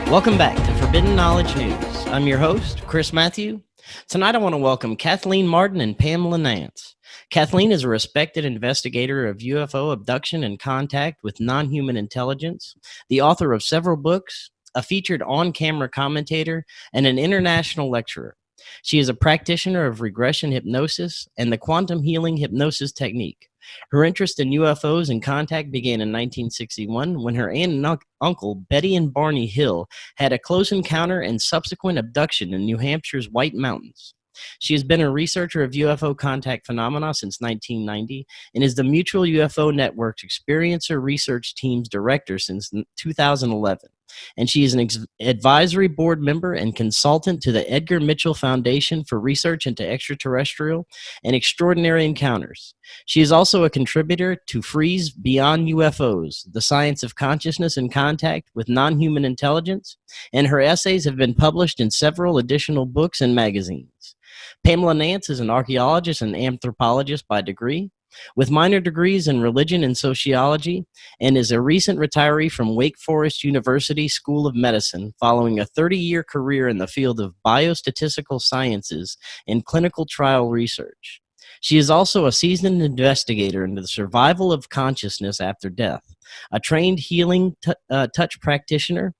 Welcome back to Forbidden Knowledge News. I'm your host, Chris Matthew. Tonight I want to welcome Kathleen Marden and Pamela Nance. Kathleen is a respected investigator of UFO abduction and contact with non-human intelligence, the author of several books, a featured on-camera commentator, and an international lecturer. She is a practitioner of regression hypnosis and the quantum healing hypnosis technique. Her interest in UFOs and contact began in 1961 when her aunt and uncle, Betty and Barney Hill, had a close encounter and subsequent abduction in New Hampshire's White Mountains. She has been a researcher of UFO contact phenomena since 1990 and is the Mutual UFO Network's Experiencer Research Team's director since 2011. And she is an advisory board member and consultant to the Edgar Mitchell Foundation for Research into Extraterrestrial and Extraordinary Encounters. She is also a contributor to Freeze Beyond UFOs, the Science of Consciousness and Contact with Non-Human Intelligence, and her essays have been published in several additional books and magazines. Pamela Nance is an archaeologist and anthropologist by degree, with minor degrees in religion and sociology, and is a recent retiree from Wake Forest University School of Medicine following a 30-year career in the field of biostatistical sciences and clinical trial research. She is also a seasoned investigator into the survival of consciousness after death, a trained healing touch practitioner,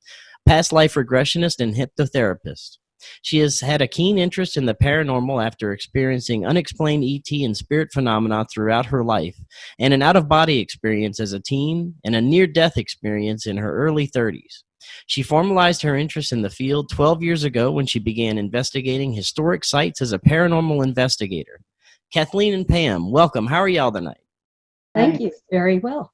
past life regressionist, and hypnotherapist. She has had a keen interest in the paranormal after experiencing unexplained ET and spirit phenomena throughout her life, and an out-of-body experience as a teen and a near-death experience in her early 30s. She formalized her interest in the field 12 years ago when she began investigating historic sites as a paranormal investigator. Kathleen and Pam, welcome. How are y'all tonight? Thank you. Very well.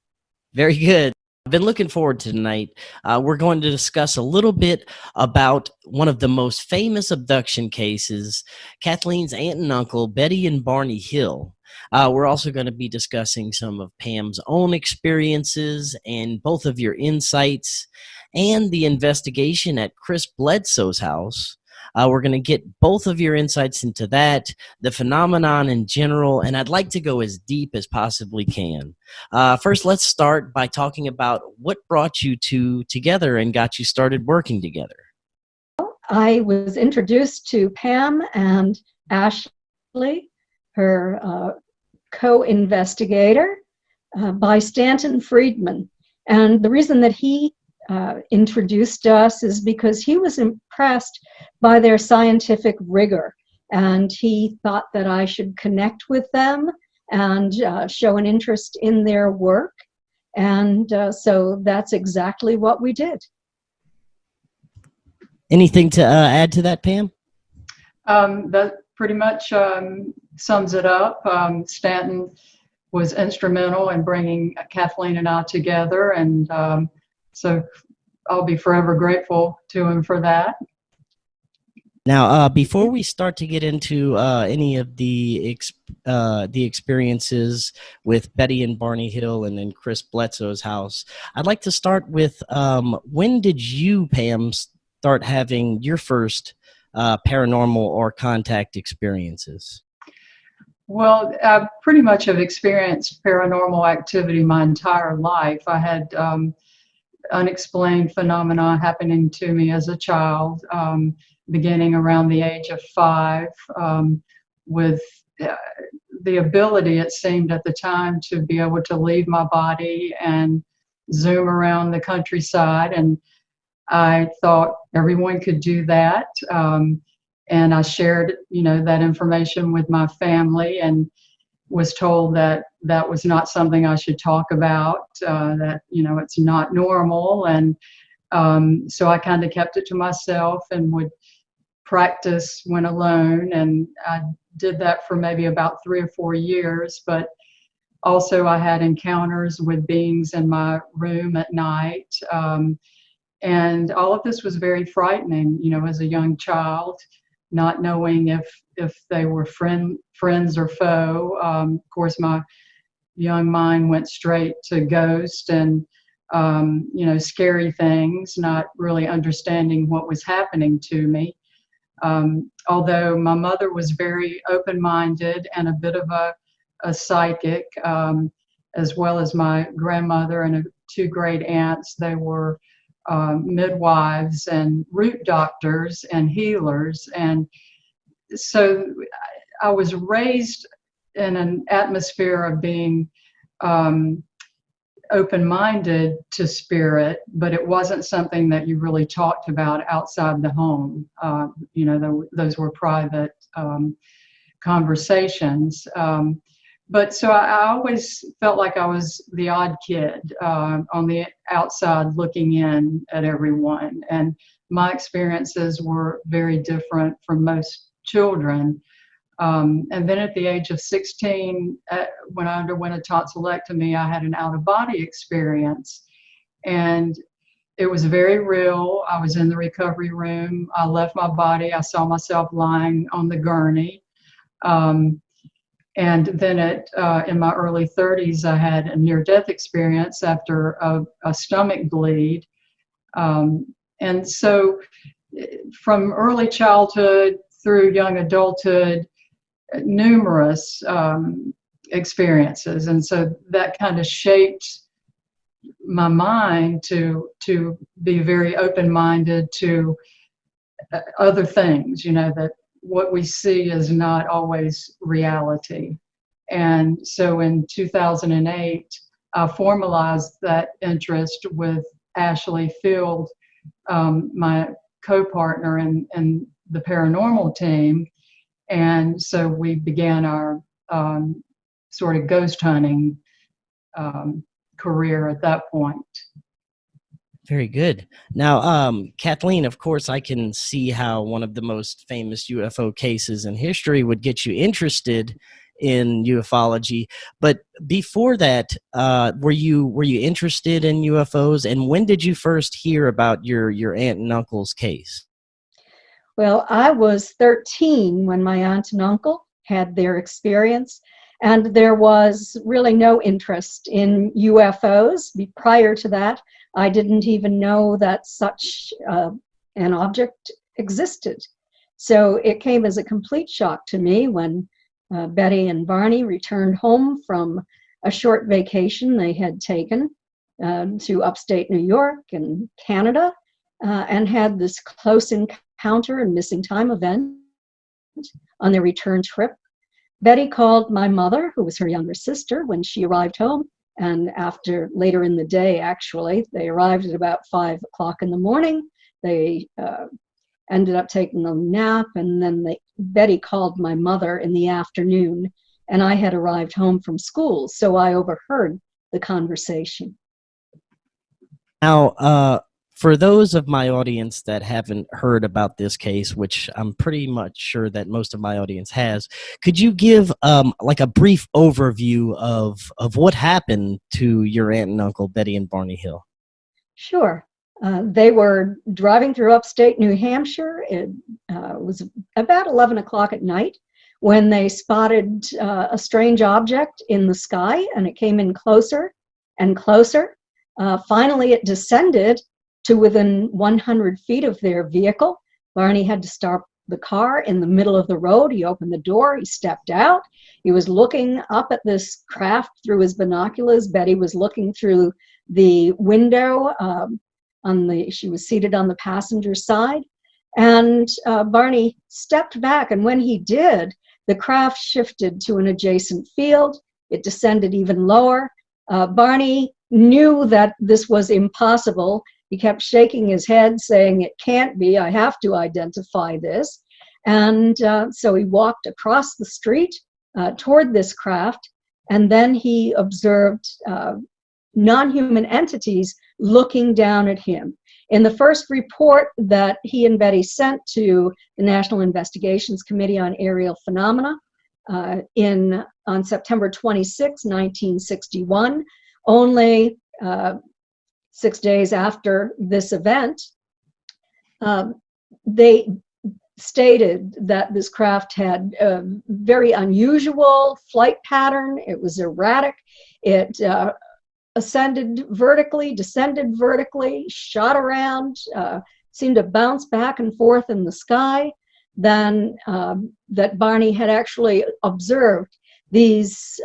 Very good. I've been looking forward to tonight. We're going to discuss a little bit about one of the most famous abduction cases, Kathleen's aunt and uncle, Betty and Barney Hill. We're also going to be discussing some of Pam's own experiences and both of your insights and the investigation at Chris Bledsoe's house. We're going to get both of your insights into that, the phenomenon in general, and I'd like to go as deep as possibly can. First, let's start by talking about what brought you two together and got you started working together. I was introduced to Pam and Ashley, her co-investigator, by Stanton Friedman. And the reason that he introduced us is because he was impressed by their scientific rigor, and he thought that I should connect with them and show an interest in their work, and so that's exactly what we did. Anything to add to that, Pam? That pretty much sums it up. Stanton was instrumental in bringing Kathleen and I together, and so I'll be forever grateful to him for that. Now, before we start to get into any of the experiences with Betty and Barney Hill and then Chris Bledsoe's house, I'd like to start with when did you, Pam, start having your first paranormal or contact experiences? Well, I pretty much have experienced paranormal activity my entire life. I had unexplained phenomena happening to me as a child, beginning around the age of 5, with the ability, it seemed at the time, to be able to leave my body and zoom around the countryside. And I thought everyone could do that. And I shared, that information with my family and was told that that was not something I should talk about, that, it's not normal. And so I kind of kept it to myself and would practice when alone. And I did that for maybe about 3 or 4 years. But also I had encounters with beings in my room at night. And all of this was very frightening, as a young child, not knowing if they were friends or foe. Of course, my young mind went straight to ghosts and, scary things, not really understanding what was happening to me. Although my mother was very open-minded and a bit of a psychic, as well as my grandmother and 2 great aunts. They were midwives and root doctors and healers. And so I was raised in an atmosphere of being open-minded to spirit, but it wasn't something that you really talked about outside the home. Those were private conversations. But so I always felt like I was the odd kid on the outside looking in at everyone. And my experiences were very different from most children. And then at the age of 16, when I underwent a tonsillectomy, I had an out-of-body experience. And it was very real. I was in the recovery room. I left my body. I saw myself lying on the gurney. And then in my early 30s, I had a near-death experience after a stomach bleed. And so from early childhood through young adulthood, numerous experiences. And so that kind of shaped my mind to be very open-minded to other things, that what we see is not always reality. And so in 2008, I formalized that interest with Ashley Field, my co-partner in the paranormal team. And so we began our sort of ghost hunting career at that point. Very good. Now, Kathleen, of course, I can see how one of the most famous UFO cases in history would get you interested in ufology. But before that, were you interested in UFOs? And when did you first hear about your aunt and uncle's case? Well, I was 13 when my aunt and uncle had their experience, and there was really no interest in UFOs. Prior to that, I didn't even know that such an object existed. So it came as a complete shock to me when Betty and Barney returned home from a short vacation they had taken to upstate New York and Canada, and had this close encounter and missing time event on their return trip. Betty called my mother, who was her younger sister, when she arrived home. And later in the day, actually, they arrived at about 5 o'clock in the morning. They ended up taking a nap, and then Betty called my mother in the afternoon, and I had arrived home from school, so I overheard the conversation. Now, for those of my audience that haven't heard about this case, which I'm pretty much sure that most of my audience has, could you give like a brief overview of what happened to your aunt and uncle, Betty and Barney Hill? Sure. They were driving through upstate New Hampshire. It was about 11 o'clock at night when they spotted a strange object in the sky, and it came in closer and closer. Finally, it descended to within 100 feet of their vehicle. Barney had to stop the car in the middle of the road. He opened the door, he stepped out. He was looking up at this craft through his binoculars. Betty was looking through the window. She was seated on the passenger side. And Barney stepped back, and when he did, the craft shifted to an adjacent field. It descended even lower. Barney knew that this was impossible. He kept shaking his head, saying, "It can't be, I have to identify this." And so he walked across the street toward this craft, and then he observed non-human entities looking down at him. In the first report that he and Betty sent to the National Investigations Committee on Aerial Phenomena on September 26, 1961, only 6 days after this event, they stated that this craft had a very unusual flight pattern. It was erratic. It ascended vertically, descended vertically, shot around, seemed to bounce back and forth in the sky. Then that Barney had actually observed these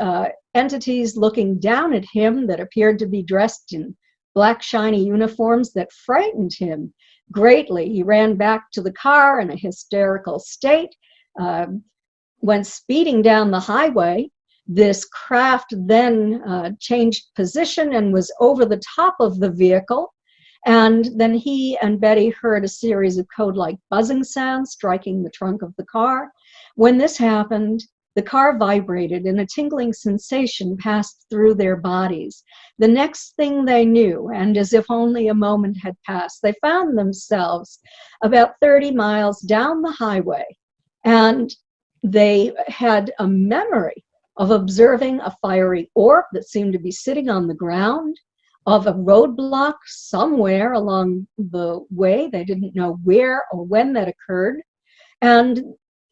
entities looking down at him that appeared to be dressed in black shiny uniforms that frightened him greatly. He ran back to the car in a hysterical state, went speeding down the highway. This craft then changed position and was over the top of the vehicle. And then he and Betty heard a series of code-like buzzing sounds striking the trunk of the car. When this happened, the car vibrated and a tingling sensation passed through their bodies. The next thing they knew, and as if only a moment had passed, they found themselves about 30 miles down the highway. And they had a memory of observing a fiery orb that seemed to be sitting on the ground, of a roadblock somewhere along the way. They didn't know where or when that occurred. And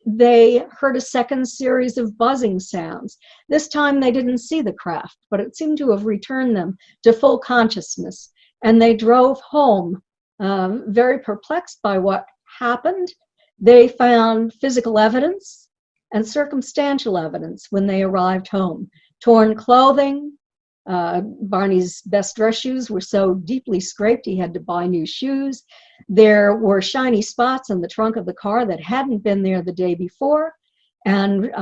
they heard a second series of buzzing sounds. This time they didn't see the craft, but it seemed to have returned them to full consciousness. And they drove home, very perplexed by what happened. They found physical evidence and circumstantial evidence when they arrived home. Torn clothing. Barney's best dress shoes were so deeply scraped he had to buy new shoes. There were shiny spots on the trunk of the car that hadn't been there the day before, and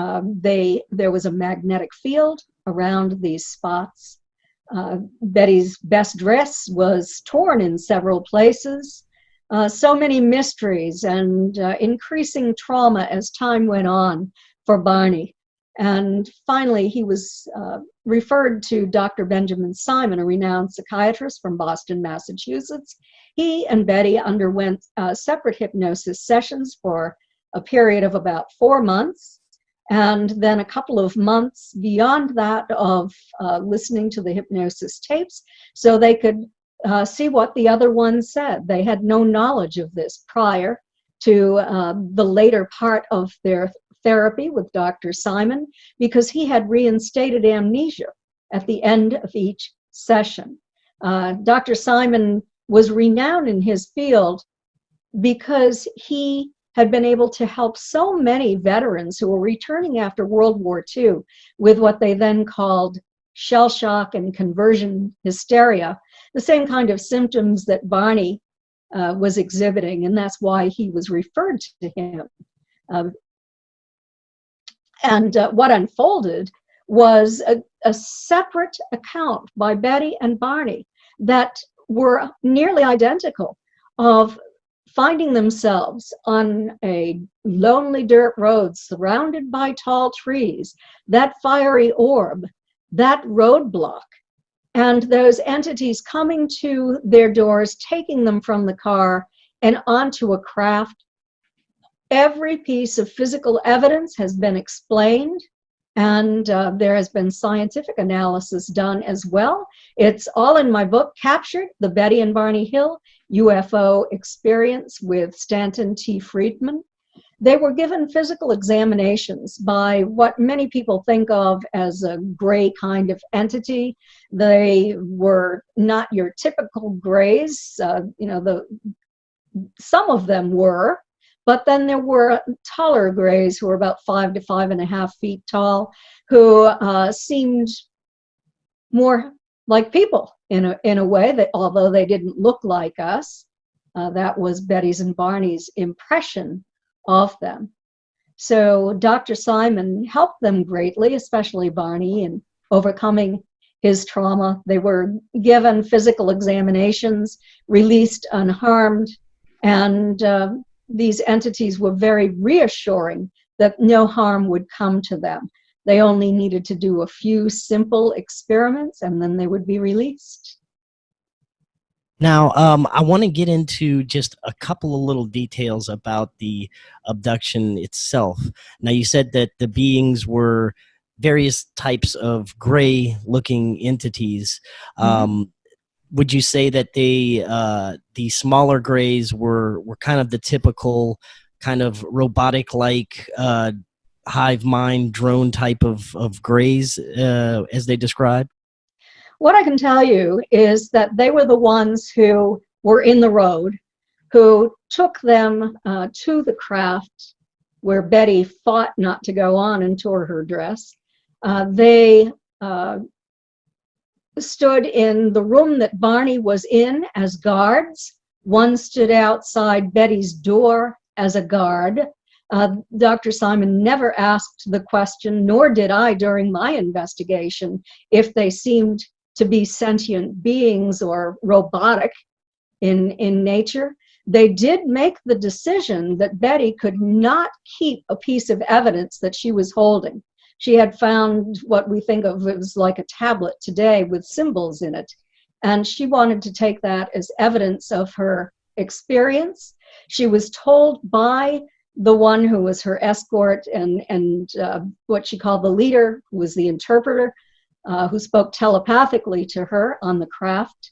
there was a magnetic field around these spots. Betty's best dress was torn in several places. So many mysteries and increasing trauma as time went on for Barney. And finally, he was referred to Dr. Benjamin Simon, a renowned psychiatrist from Boston, Massachusetts. He and Betty underwent separate hypnosis sessions for a period of about 4 months, and then a couple of months beyond that of listening to the hypnosis tapes so they could see what the other one said. They had no knowledge of this prior to the later part of their therapy with Dr. Simon, because he had reinstated amnesia at the end of each session. Dr. Simon was renowned in his field because he had been able to help so many veterans who were returning after World War II with what they then called shell shock and conversion hysteria, the same kind of symptoms that Barney was exhibiting, and that's why he was referred to him. And what unfolded was a separate account by Betty and Barney that were nearly identical of finding themselves on a lonely dirt road surrounded by tall trees, that fiery orb, that roadblock, and those entities coming to their doors, taking them from the car and onto a craft. Every piece of physical evidence has been explained, and there has been scientific analysis done as well. It's all in my book, Captured, The Betty and Barney Hill UFO Experience with Stanton T. Friedman. They were given physical examinations by what many people think of as a gray kind of entity. They were not your typical grays. Some of them were. But then there were taller grays who were about 5 to 5.5 feet tall, who seemed more like people in a way, that although they didn't look like us. That was Betty's and Barney's impression of them. So Dr. Simon helped them greatly, especially Barney, in overcoming his trauma. They were given physical examinations, released unharmed, and these entities were very reassuring that no harm would come to them. They only needed to do a few simple experiments and then they would be released. Now, I want to get into just a couple of little details about the abduction itself. Now, you said that the beings were various types of gray-looking entities. Would you say that the smaller grays were kind of the typical kind of robotic-like hive mind drone type of grays as they described? What I can tell you is that they were the ones who were in the road, who took them to the craft where Betty fought not to go on and tore her dress. They stood in the room that Barney was in as guards. One stood outside Betty's door as a guard. Dr. Simon never asked the question, nor did I during my investigation, if they seemed to be sentient beings or robotic in nature. They did make the decision that Betty could not keep a piece of evidence that she was holding. She had found what we think of as like a tablet today with symbols in it. And she wanted to take that as evidence of her experience. She was told by the one who was her escort and what she called the leader, who was the interpreter, who spoke telepathically to her on the craft.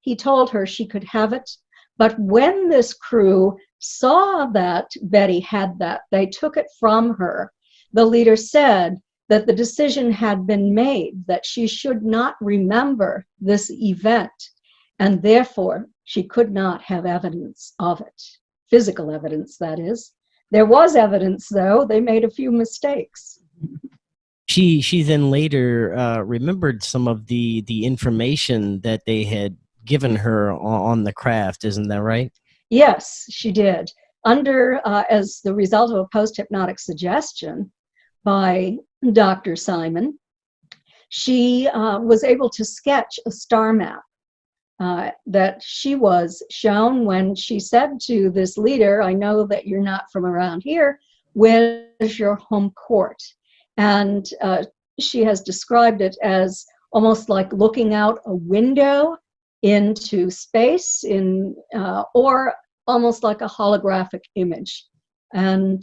He told her she could have it. But when this crew saw that Betty had that, they took it from her. The leader said that the decision had been made that she should not remember this event, and therefore she could not have evidence of it. Physical evidence, that is. There was evidence, though. They made a few mistakes. She then later remembered some of the information that they had given her on the craft. Isn't that right? Yes, she did. As the result of a post-hypnotic suggestion by Dr. Simon, she was able to sketch a star map that she was shown when she said to this leader, I know that you're not from around here, where's your home court? And she has described it as almost like looking out a window into space, or almost like a holographic image. And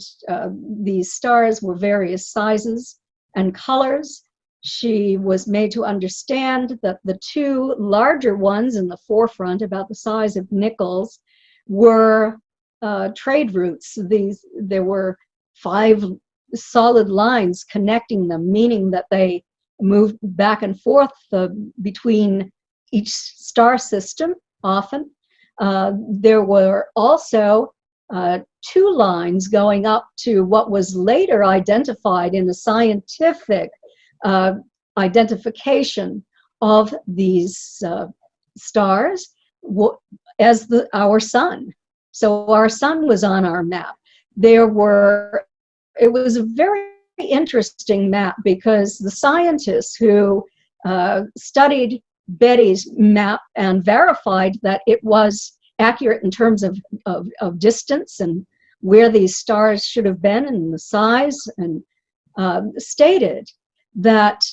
these stars were various sizes and colors. She was made to understand that the two larger ones in the forefront, about the size of nickels, were trade routes. There were 5 solid lines connecting them, meaning that they moved back and forth between each star system often. There were also 2 lines going up to what was later identified in a scientific identification of these stars as our sun. So our sun was on our map. It was a very interesting map because the scientists who studied Betty's map and verified that it was accurate in terms of distance and where these stars should have been and the size, and stated that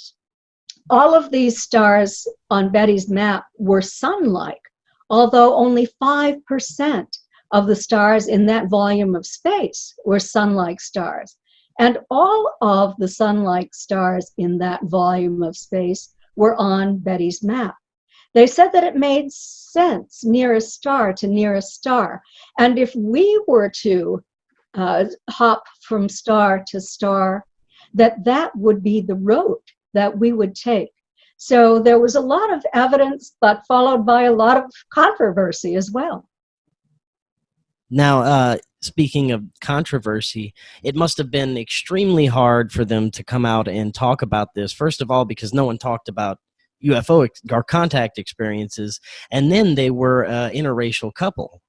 all of these stars on Betty's map were sun-like, although only 5% of the stars in that volume of space were sun-like stars. And all of the sun-like stars in that volume of space were on Betty's map. They said that it made sense, nearest star to nearest star. And if we were to hop from star to star, that would be the road that we would take. So there was a lot of evidence, but followed by a lot of controversy as well. Now, speaking of controversy, it must have been extremely hard for them to come out and talk about this. First of all, because no one talked about UFO or contact experiences, and then they were an interracial couple.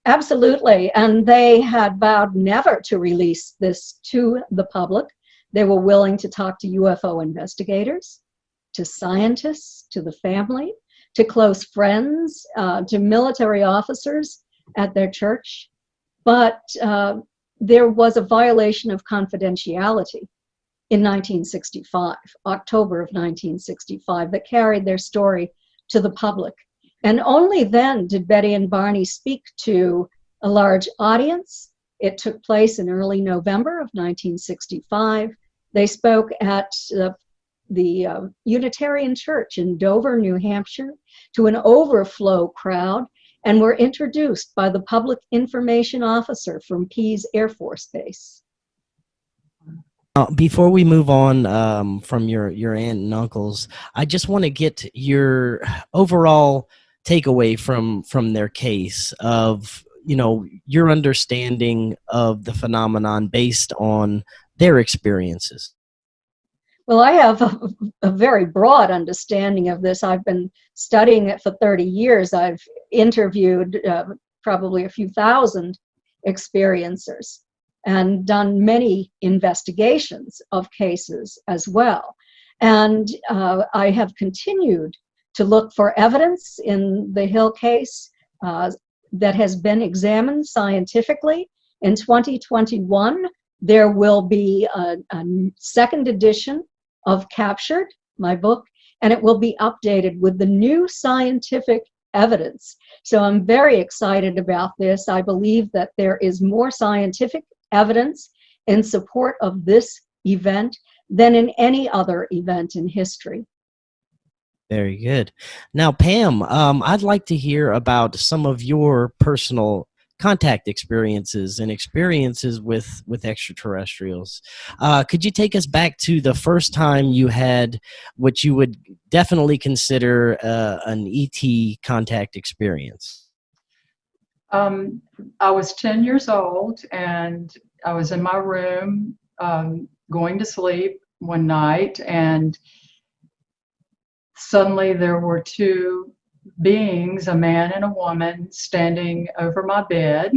Absolutely, and they had vowed never to release this to the public. They were willing to talk to UFO investigators, to scientists, to the family, to close friends, to military officers at their church. But there was a violation of confidentiality in 1965, October of 1965, that carried their story to the public. And only then did Betty and Barney speak to a large audience. It took place in early November of 1965. They spoke at the Unitarian Church in Dover, New Hampshire, to an overflow crowd, and were introduced by the public information officer from Pease Air Force Base. Before we move on from your aunt and uncles, I just want to get your overall takeaway from their case of, your understanding of the phenomenon based on their experiences. Well, I have a very broad understanding of this. I've been studying it for 30 years. I've interviewed probably a few thousand experiencers and done many investigations of cases as well. And I have continued to look for evidence in the Hill case that has been examined scientifically. In 2021, there will be a second edition of Captured, my book, and it will be updated with the new scientific evidence. So I'm very excited about this. I believe that there is more scientific evidence in support of this event than in any other event in history. Very good. Now, Pam, I'd like to hear about some of your personal contact experiences and experiences with extraterrestrials. Could you take us back to the first time you had what you would definitely consider an ET contact experience? I was 10 years old, and I was in my room going to sleep one night, and suddenly there were two beings, a man and a woman, standing over my bed,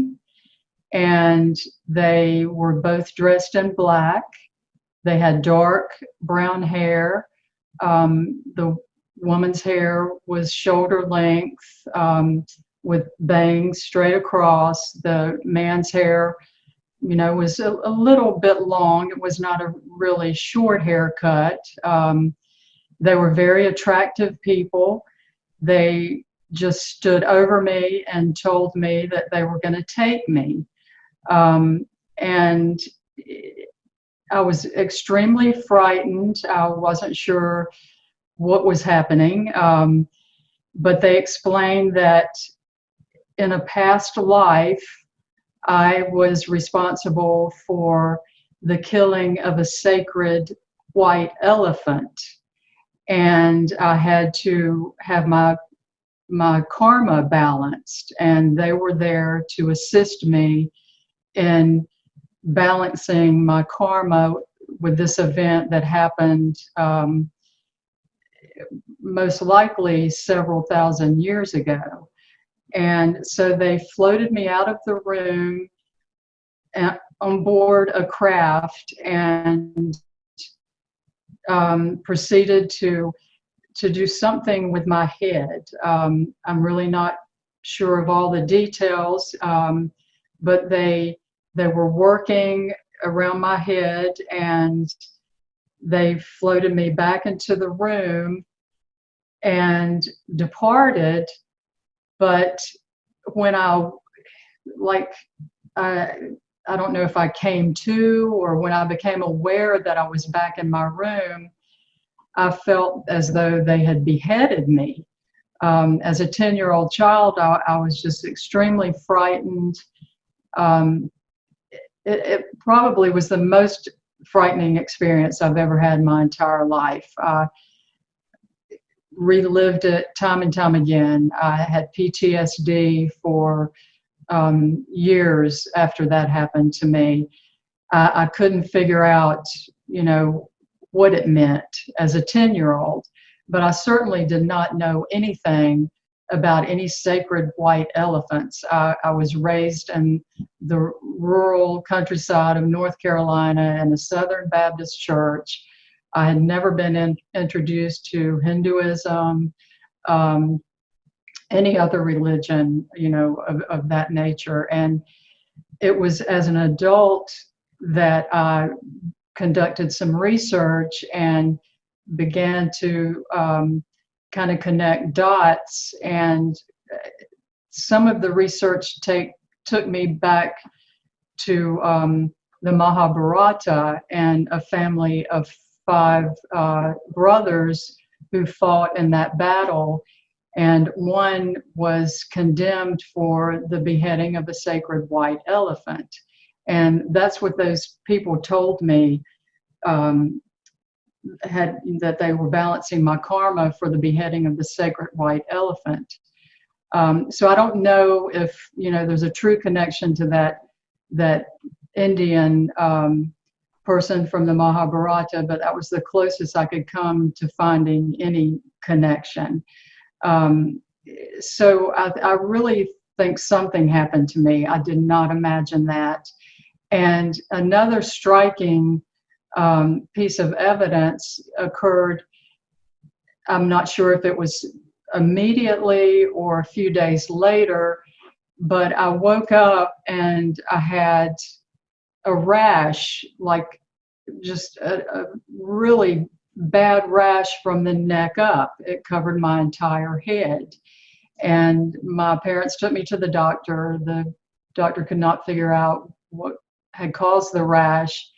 and they were both dressed in black. They had dark brown hair. The woman's hair was shoulder length with bangs straight across. The man's hair, was a little bit long. It was not a really short haircut. They were very attractive people. They just stood over me and told me that they were going to take me. And I was extremely frightened. I wasn't sure what was happening. But they explained that in a past life, I was responsible for the killing of a sacred white elephant. And I had to have my karma balanced, and they were there to assist me in balancing my karma with this event that happened most likely several thousand years ago. And so they floated me out of the room on board a craft and proceeded to do something with my head. I'm really not sure of all the details, but they were working around my head, and they floated me back into the room and departed. But when I don't know if I came to or when I became aware that I was back in my room, I felt as though they had beheaded me. As a 10-year-old child, I was just extremely frightened. It probably was the most frightening experience I've ever had in my entire life. Relived it time and time again. I had PTSD for years after that happened to me. I couldn't figure out, what it meant as a 10-year-old, but I certainly did not know anything about any sacred white elephants. I was raised in the rural countryside of North Carolina in a Southern Baptist church. I had never been introduced to Hinduism, any other religion, of that nature. And it was as an adult that I conducted some research and began to kind of connect dots. And some of the research took me back to the Mahabharata and a family of 5 brothers who fought in that battle, and one was condemned for the beheading of a sacred white elephant. And that's what those people told me, that they were balancing my karma for the beheading of the sacred white elephant. So I don't know if there's a true connection to that Indian person from the Mahabharata, but that was the closest I could come to finding any connection. So I really think something happened to me. I did not imagine that. And another striking piece of evidence occurred. I'm not sure if it was immediately or a few days later, but I woke up and I had a rash, like just a really bad rash from the neck up. It covered my entire head. And my parents took me to the doctor. The doctor could not figure out what had caused the rash.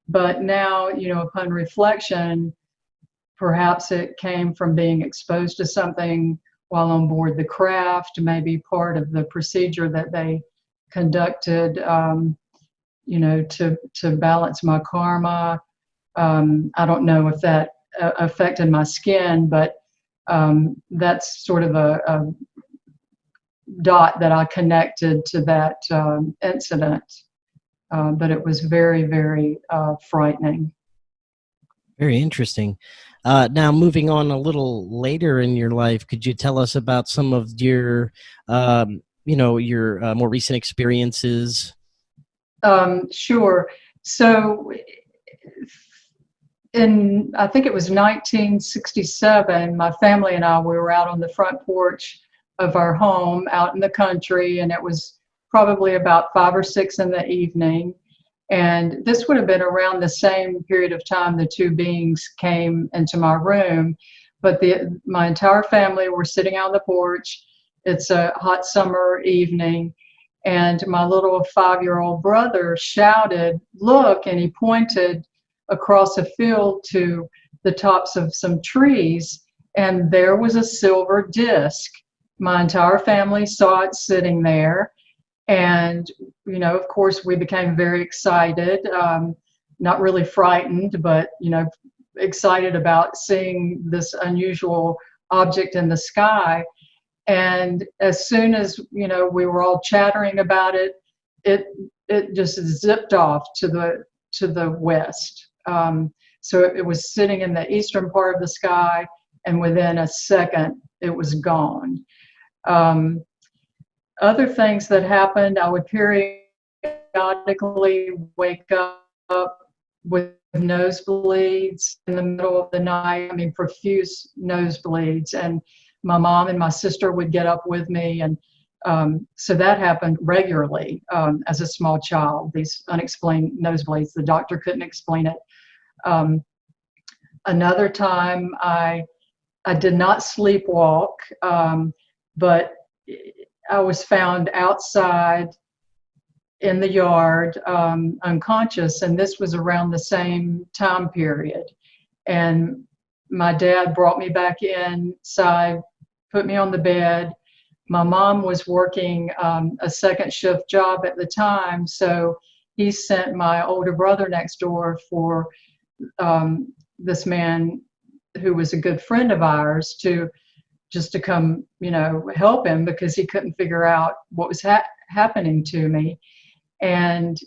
But now, upon reflection, perhaps it came from being exposed to something while on board the craft, maybe part of the procedure that they conducted, to balance my karma. I don't know if that affected my skin, but that's sort of a dot that I connected to that incident. But it was very, very frightening. Very interesting. Now, moving on a little later in your life, could you tell us about some of your, your more recent experiences? Sure. So I think it was 1967, my family and I, we were out on the front porch of our home out in the country, and it was probably about 5 or 6 in the evening. And this would have been around the same period of time the two beings came into my room. But my entire family were sitting on the porch. It's a hot summer evening. And my little 5-year-old brother shouted, "Look," and he pointed across a field to the tops of some trees. And there was a silver disc. My entire family saw it sitting there. And, of course, we became very excited, not really frightened, but, excited about seeing this unusual object in the sky. And as soon as, we were all chattering about it, it just zipped off to the west. So it was sitting in the eastern part of the sky, and within a second, it was gone. Other things that happened, I would periodically wake up with nosebleeds in the middle of the night. I mean, profuse nosebleeds. And my mom and my sister would get up with me. And so that happened regularly as a small child, these unexplained nosebleeds. The doctor couldn't explain it. Another time, I did not sleepwalk, but I was found outside in the yard, unconscious, and this was around the same time period. And my dad brought me back inside, put me on the bed. My mom was working a second shift job at the time, so he sent my older brother next door for this man who was a good friend of ours to come, help him, because he couldn't figure out what was happening to me. And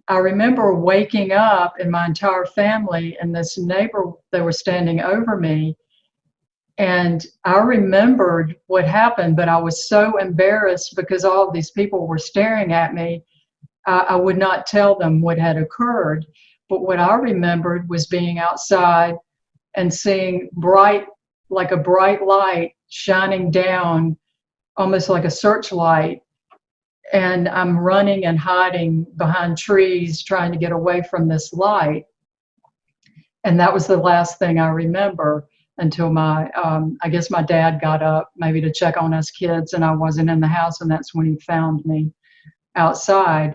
I remember waking up, and my entire family and this neighbor, they were standing over me. And I remembered what happened, but I was so embarrassed because all of these people were staring at me. I would not tell them what had occurred. But what I remembered was being outside and seeing like a bright light shining down, almost like a searchlight. And I'm running and hiding behind trees, trying to get away from this light. And that was the last thing I remember until I guess my dad got up maybe to check on us kids, and I wasn't in the house, and that's when he found me outside.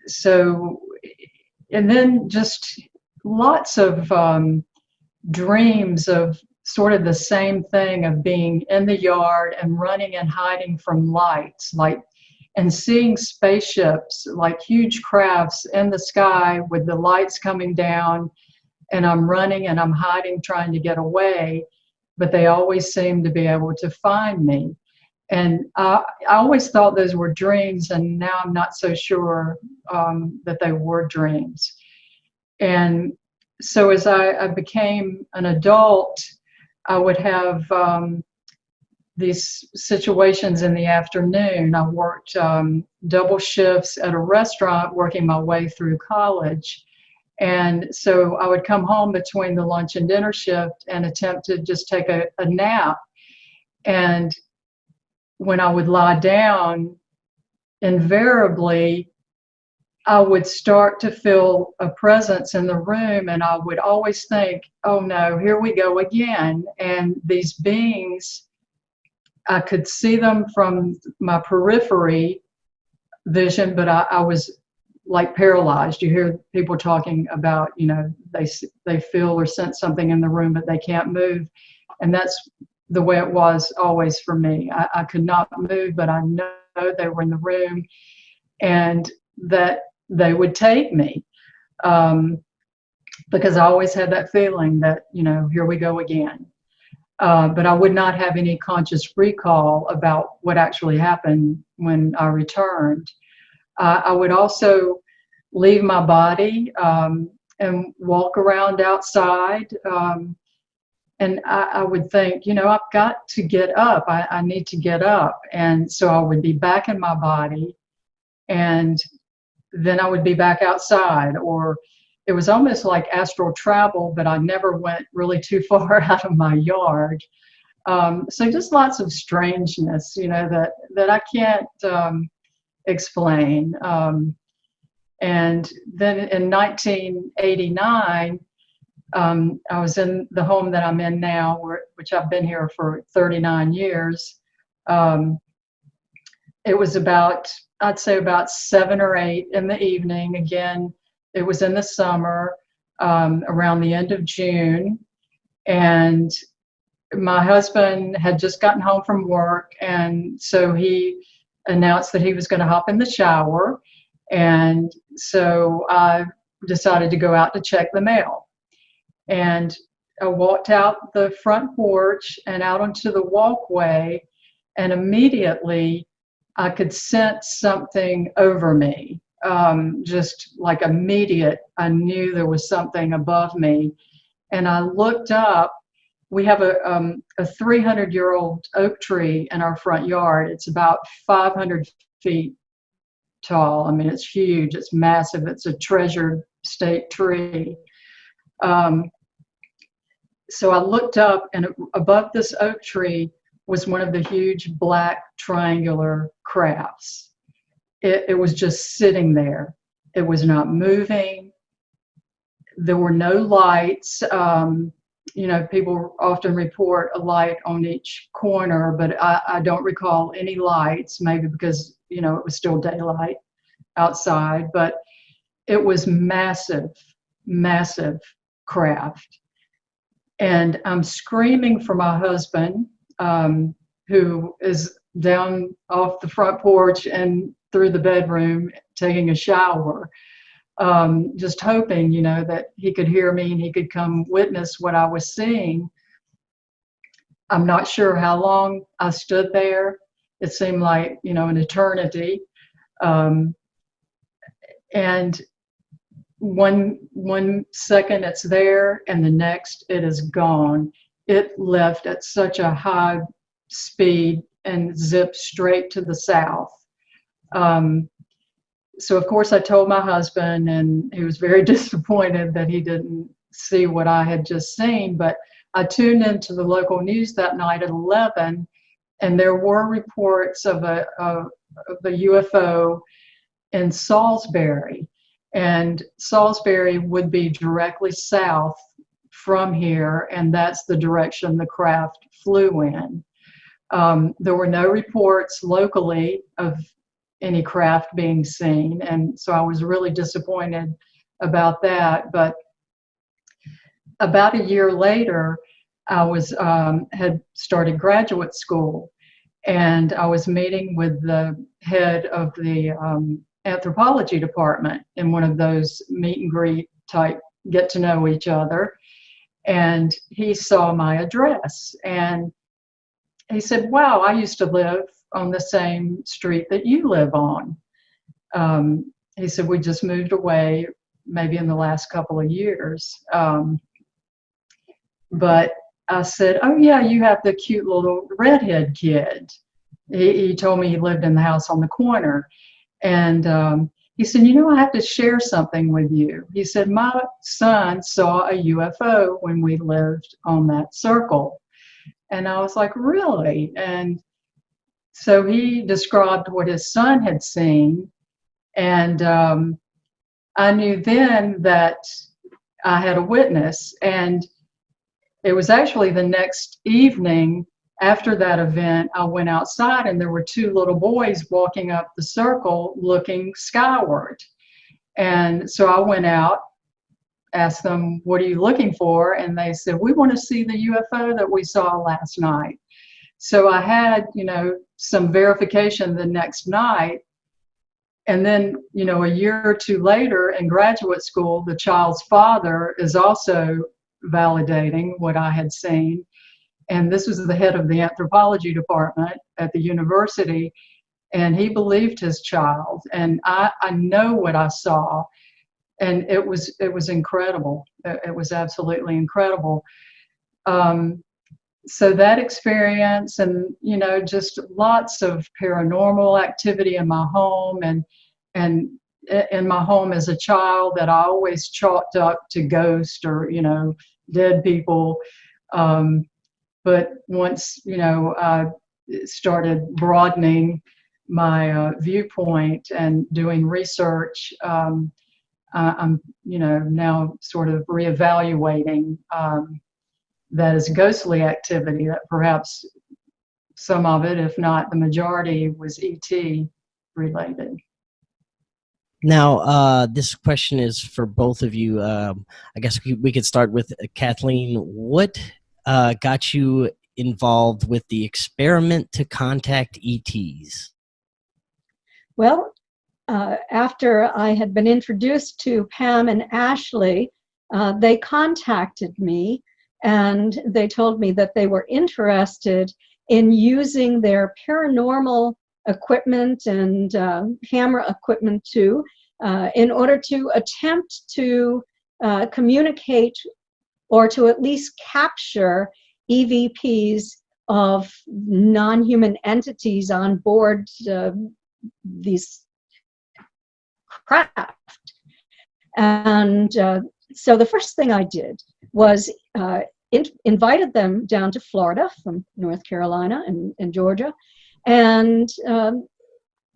So, and then just lots of dreams of sort of the same thing, of being in the yard and running and hiding from lights, and seeing spaceships, like huge crafts in the sky with the lights coming down, and I'm running and I'm hiding, trying to get away, but they always seem to be able to find me. And I always thought those were dreams, and now I'm not so sure that they were dreams. And so as I became an adult, I would have these situations in the afternoon. I worked double shifts at a restaurant working my way through college. And so I would come home between the lunch and dinner shift and attempt to just take a nap. And when I would lie down, invariably, I would start to feel a presence in the room, and I would always think, oh no, here we go again. And these beings, I could see them from my periphery vision, but I was like paralyzed. You hear people talking about, you know, they feel or sense something in the room, but they can't move. And that's the way it was always for me. I could not move, but I know they were in the room and that they would take me, because I always had that feeling that, you know, here we go again. But I would not have any conscious recall about what actually happened when I returned. I would also leave my body and walk around outside. And I would think, you know, I've got to get up. I need to get up. And so I would be back in my body, and then I would be back outside. Or it was almost like astral travel, but I never went really too far out of my yard. So just lots of strangeness, you know, that I can't explain. And then in 1989, I was in the home that I'm in now, which I've been here for 39 years. It was about, I'd say about 7 or 8 in the evening. Again, it was in the summer, around the end of June. And my husband had just gotten home from work. And so he announced that he was going to hop in the shower. And so I decided to go out to check the mail. And I walked out the front porch and out onto the walkway, and immediately I could sense something over me. Just like immediate, I knew there was something above me. And I looked up. We have a 300-year-old oak tree in our front yard. It's about 500 feet tall. I mean, it's huge. It's massive. It's a treasured state tree. So I looked up, and above this oak tree was one of the huge black triangular crafts. It was just sitting there. It was not moving. There were no lights. You know, people often report a light on each corner, but I don't recall any lights, maybe because, you know, it was still daylight outside, but it was massive, massive craft. And I'm screaming for my husband, who is down off the front porch and through the bedroom taking a shower, just hoping, you know, that he could hear me and he could come witness what I was seeing. I'm not sure how long I stood there. It seemed like, you know, an eternity. And one second it's there, and the next it is gone. It left at such a high speed and zipped straight to the south. So of course I told my husband, and he was very disappointed that he didn't see what I had just seen. But I tuned into the local news that night at 11, and there were reports of a UFO in Salisbury. And Salisbury would be directly south from here, and that's the direction the craft flew in. There were no reports locally of any craft being seen, and so I was really disappointed about that. But about a year later, I had started graduate school, and I was meeting with the head of the anthropology department in one of those meet and greet type get to know each other. And he saw my address, and he said, wow, I used to live on the same street that you live on. He said, we just moved away maybe in the last couple of years. But I said, oh yeah, you have the cute little redhead kid. He told me he lived in the house on the corner. And he said, you know, I have to share something with you. He said, my son saw a UFO when we lived on that circle. And I was like, really? And so he described what his son had seen. And I knew then that I had a witness. And it was actually the next evening after that event, I went outside and there were two little boys walking up the circle looking skyward. And so I went out, asked them, what are you looking for? And they said, we want to see the UFO that we saw last night. So I had, you know, some verification the next night. And then, you know, a year or two later in graduate school, the child's father is also validating what I had seen. And this was the head of the anthropology department at the university. And he believed his child. And I know what I saw. And it was incredible. It was absolutely incredible. So that experience, and, you know, just lots of paranormal activity in my home, and in my home as a child that I always chalked up to ghosts or, you know, dead people. But once, you know, I started broadening my viewpoint and doing research, I'm, you know, now sort of reevaluating that as ghostly activity, that perhaps some of it, if not the majority, was ET related. Now, this question is for both of you. I guess we could start with Kathleen. What got you involved with the experiment to contact ETs? Well, after I had been introduced to Pam and Ashley, they contacted me and they told me that they were interested in using their paranormal equipment and camera equipment too, in order to attempt to communicate or to at least capture EVPs of non-human entities on board these craft. And so the first thing I did was invited them down to Florida from North Carolina and Georgia. And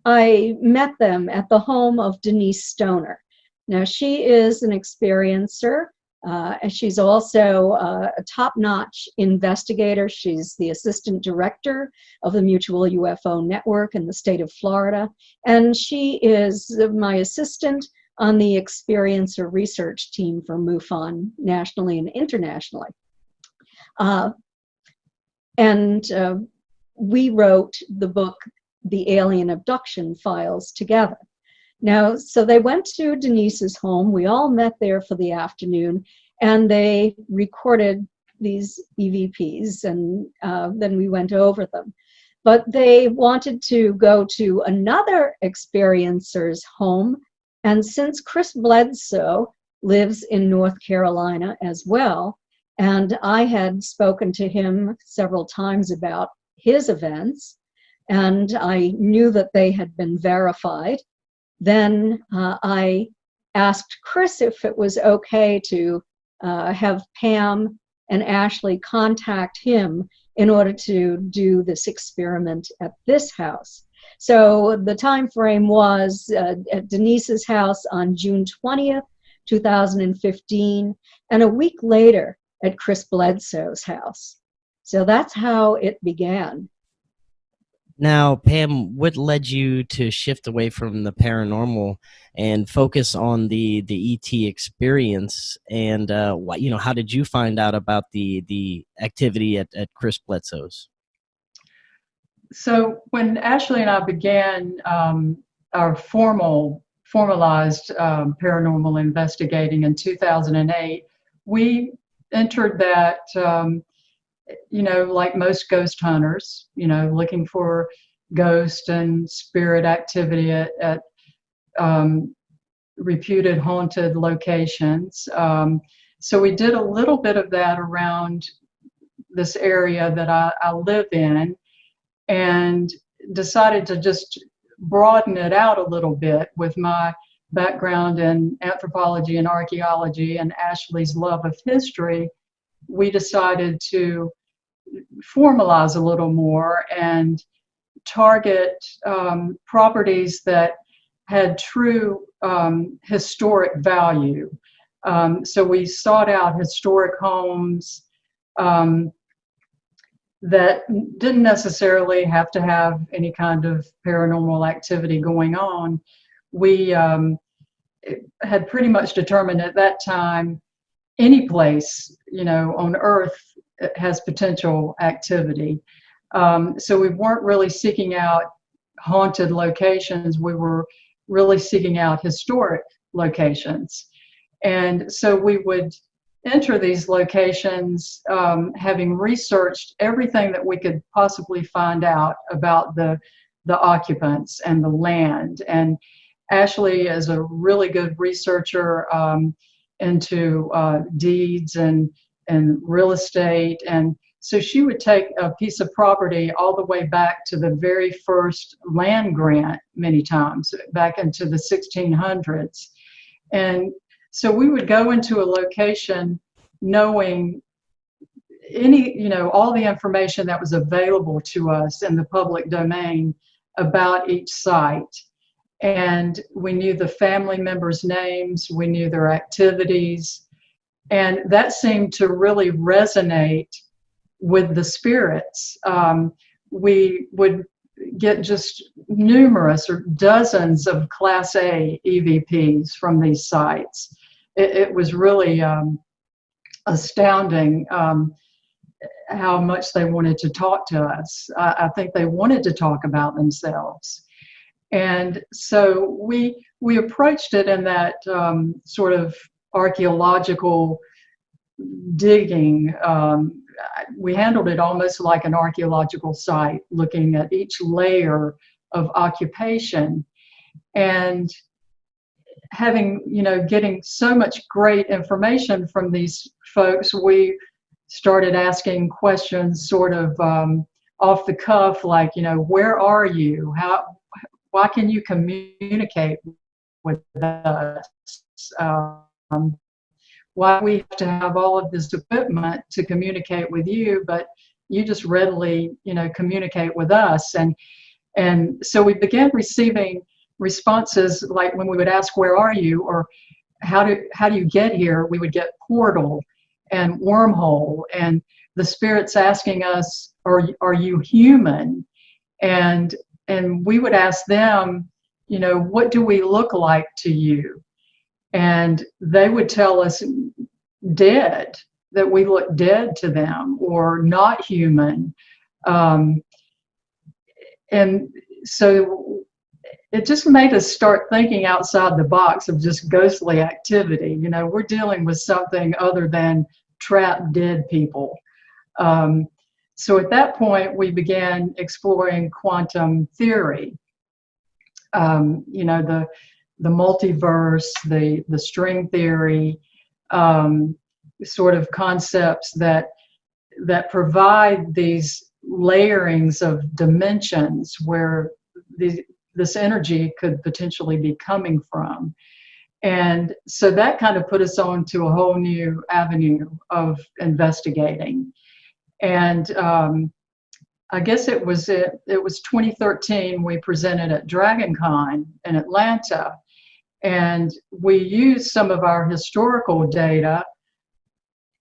I met them at the home of Denise Stoner. Now, she is an experiencer, and she's also a top-notch investigator. She's the assistant director of the Mutual UFO Network in the state of Florida, and she is my assistant on the experiencer research team for MUFON nationally and internationally. We wrote the book, The Alien Abduction Files, together. Now, so they went to Denise's home. We all met there for the afternoon, and they recorded these EVPs, and then we went over them. But they wanted to go to another experiencer's home, and since Chris Bledsoe lives in North Carolina as well, and I had spoken to him several times about his events, and I knew that they had been verified, then I asked Chris if it was okay to have Pam and Ashley contact him in order to do this experiment at this house. So the time frame was at Denise's house on June 20th, 2015, and a week later at Chris Bledsoe's house. So that's how it began. Now, Pam, what led you to shift away from the paranormal and focus on the ET experience? And how did you find out about the activity at Chris Bledsoe's? So when Ashley and I began our formalized paranormal investigating in 2008, we entered that like most ghost hunters, looking for ghost and spirit activity at reputed haunted locations. So we did a little bit of that around this area that I live in, and decided to just broaden it out a little bit with my background in anthropology and archaeology and Ashley's love of history. We decided to formalize a little more and target properties that had true historic value. So we sought out historic homes that didn't necessarily have to have any kind of paranormal activity going on. We had pretty much determined at that time any place, on Earth has potential activity. So we weren't really seeking out haunted locations. We were really seeking out historic locations. And so we would enter these locations having researched everything that we could possibly find out about the occupants and the land. And Ashley is a really good researcher into deeds and real estate. And so she would take a piece of property all the way back to the very first land grant, many times back into the 1600s. And so we would go into a location knowing all the information that was available to us in the public domain about each site. And we knew the family members' names, we knew their activities, and that seemed to really resonate with the spirits. We would get just numerous or dozens of Class A EVPs from these sites. It was really astounding how much they wanted to talk to us. I think they wanted to talk about themselves. And so we approached it in that sort of archaeological digging. We handled it almost like an archaeological site, looking at each layer of occupation, and getting so much great information from these folks, we started asking questions sort of off the cuff, like, where are you? Why can you communicate with us? Why we have to have all of this equipment to communicate with you, but you just readily, communicate with us. And so we began receiving responses like when we would ask, where are you? Or how do you get here? We would get portal and wormhole, and the spirits asking us, are you human? And we would ask them, what do we look like to you? And they would tell us dead, that we look dead to them or not human. And so it just made us start thinking outside the box of just ghostly activity. We're dealing with something other than trapped dead people. So at that point, we began exploring quantum theory. The multiverse, the string theory, sort of concepts that provide these layerings of dimensions where this energy could potentially be coming from. And so that kind of put us on to a whole new avenue of investigating. And I guess it was 2013, we presented at DragonCon in Atlanta, and we used some of our historical data,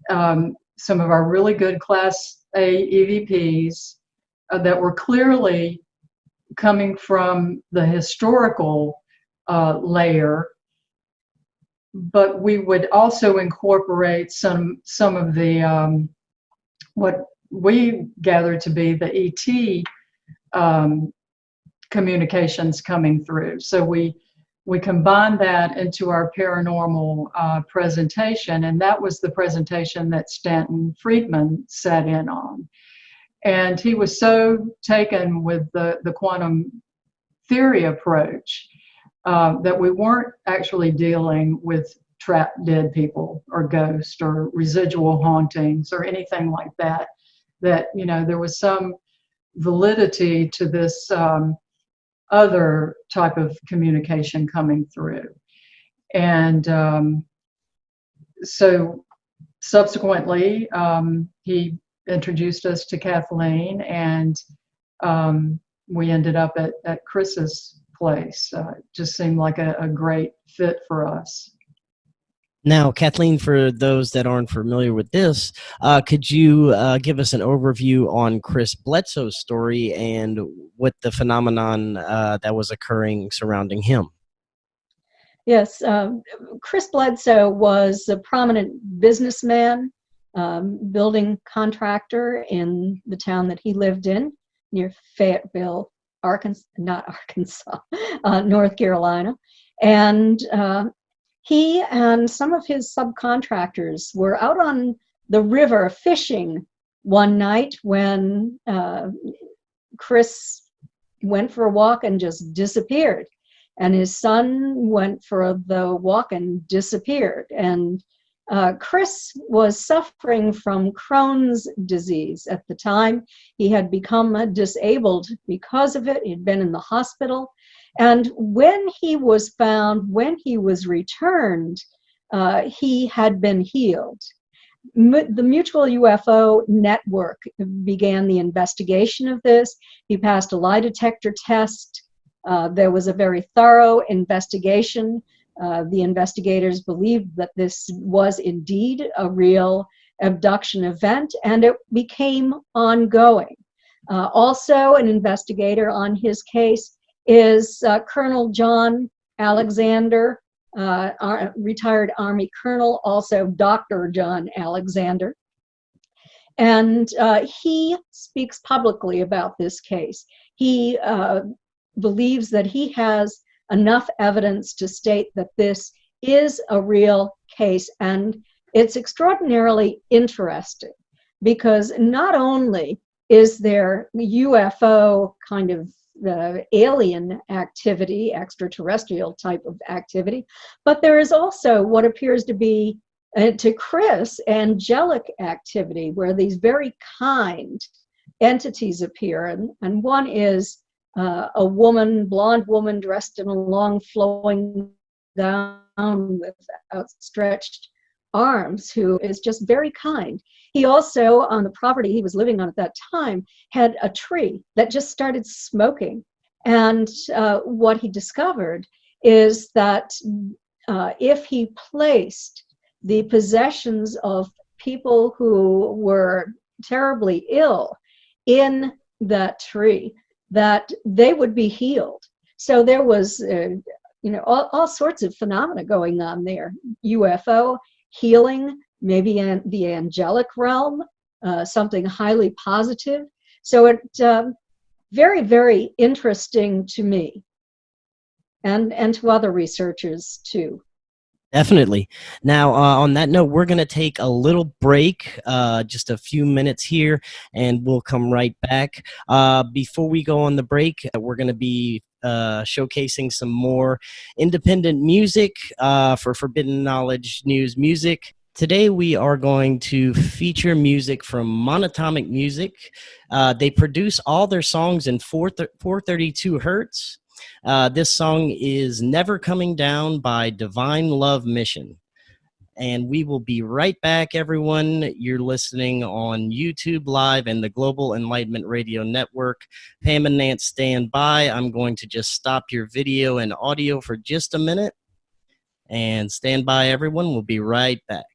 some of our really good Class A EVPs that were clearly coming from the historical layer, but we would also incorporate some of the what we gathered to be the ET communications coming through. So we combined that into our paranormal presentation, and that was the presentation that Stanton Friedman sat in on. And he was so taken with the quantum theory approach that we weren't actually dealing with trapped dead people or ghosts or residual hauntings or anything like that. That, you know, there was some validity to this other type of communication coming through. And so subsequently, he introduced us to Kathleen, and we ended up at Chris's place. Just seemed like a great fit for us. Now, Kathleen, for those that aren't familiar with this, could you give us an overview on Chris Bledsoe's story and what the phenomenon that was occurring surrounding him? Yes, Chris Bledsoe was a prominent businessman, building contractor in the town that he lived in, near Fayetteville, North Carolina. And he and some of his subcontractors were out on the river fishing one night when Chris went for a walk and just disappeared. And his son went for the walk and disappeared. And Chris was suffering from Crohn's disease at the time. He had become disabled because of it. He'd been in the hospital. And when he was found, when he was returned, he had been healed. The Mutual UFO Network began the investigation of this. He passed a lie detector test. There was a very thorough investigation. The investigators believed that this was indeed a real abduction event, and it became ongoing. Also, an investigator on his case is Colonel John Alexander, retired Army Colonel, also Dr. John Alexander. And he speaks publicly about this case. He believes that he has enough evidence to state that this is a real case. And it's extraordinarily interesting because not only is there UFO kind of alien activity, extraterrestrial type of activity, but there is also what appears to be, to Chris, angelic activity, where these very kind entities appear. And one is a woman, blonde woman, dressed in a long flowing gown with outstretched arms, who is just very kind. He also, on the property he was living on at that time, had a tree that just started smoking. And what he discovered is that if he placed the possessions of people who were terribly ill in that tree, that they would be healed. So there was, all sorts of phenomena going on there. UFO, healing, maybe in the angelic realm, something highly positive. So it very, very interesting to me, and to other researchers too. Definitely. Now, on that note, we're going to take a little break, just a few minutes here, and we'll come right back. Before we go on the break, we're going to be showcasing some more independent music for Forbidden Knowledge News Music. Today, we are going to feature music from Monatomic Music. They produce all their songs in 432 hertz. This song is Never Coming Down by Divine Love Mission. And we will be right back, everyone. You're listening on YouTube Live and the Global Enlightenment Radio Network. Pam and Nance, stand by. I'm going to just stop your video and audio for just a minute. And stand by, everyone. We'll be right back.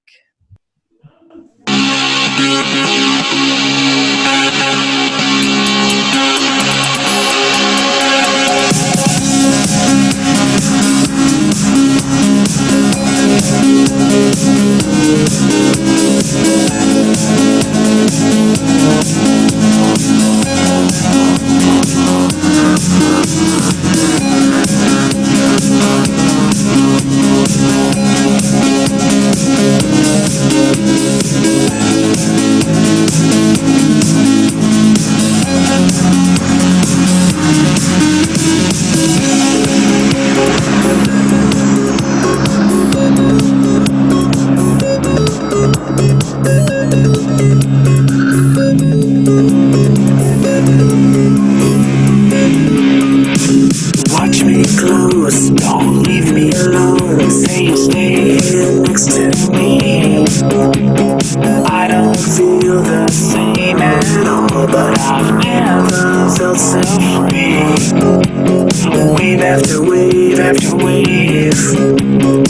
I don't feel the same at all, but I've never felt so free. Wave after wave after wave,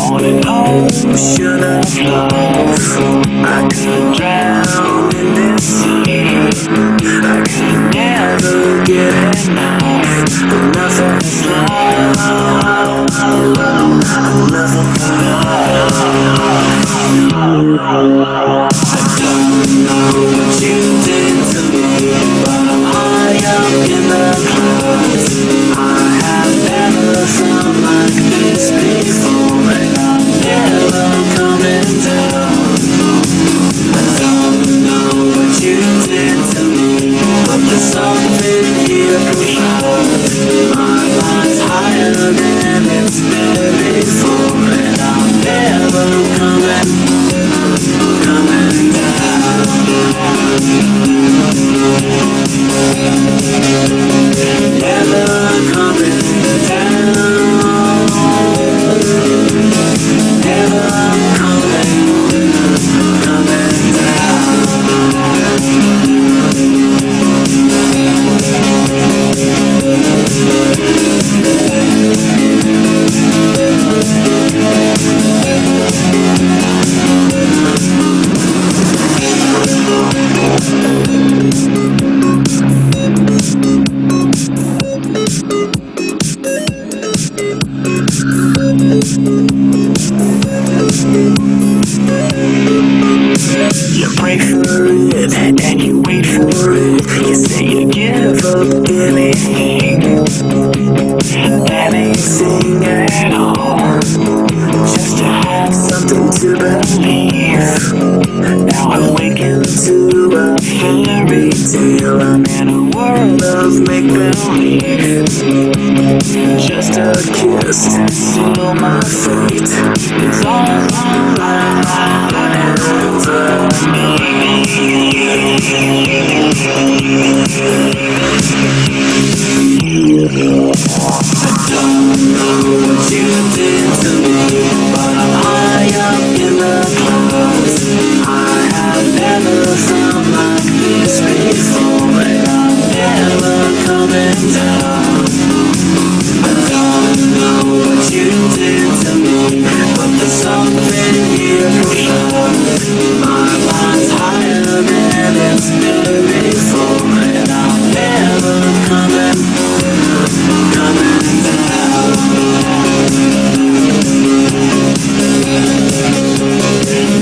on an ocean of love. I could drown in this sea, I could never get enough of this love, enough of love. I don't know what you did to me, but I'm high up in the clouds. I have never felt like this before, and I'm never coming down. I don't know what you did to me, but there's something here profound. My mind's higher than it's been before, and I'm never coming down. Never coming down. Never coming You pray for it, and you wait for it. You say you give up anything, anything at all, just to have something to believe. Now I awaken to a fairy tale. I'm in a world of make-believe. Just a kiss to seal my fate is all I ever need. I don't know what you did to me, but I'm high up in the clouds. I have never felt like this before, and I'm never coming down. I don't know what you did to me, but there's something here profound. My mind's higher than it's been before, and I'm never coming down.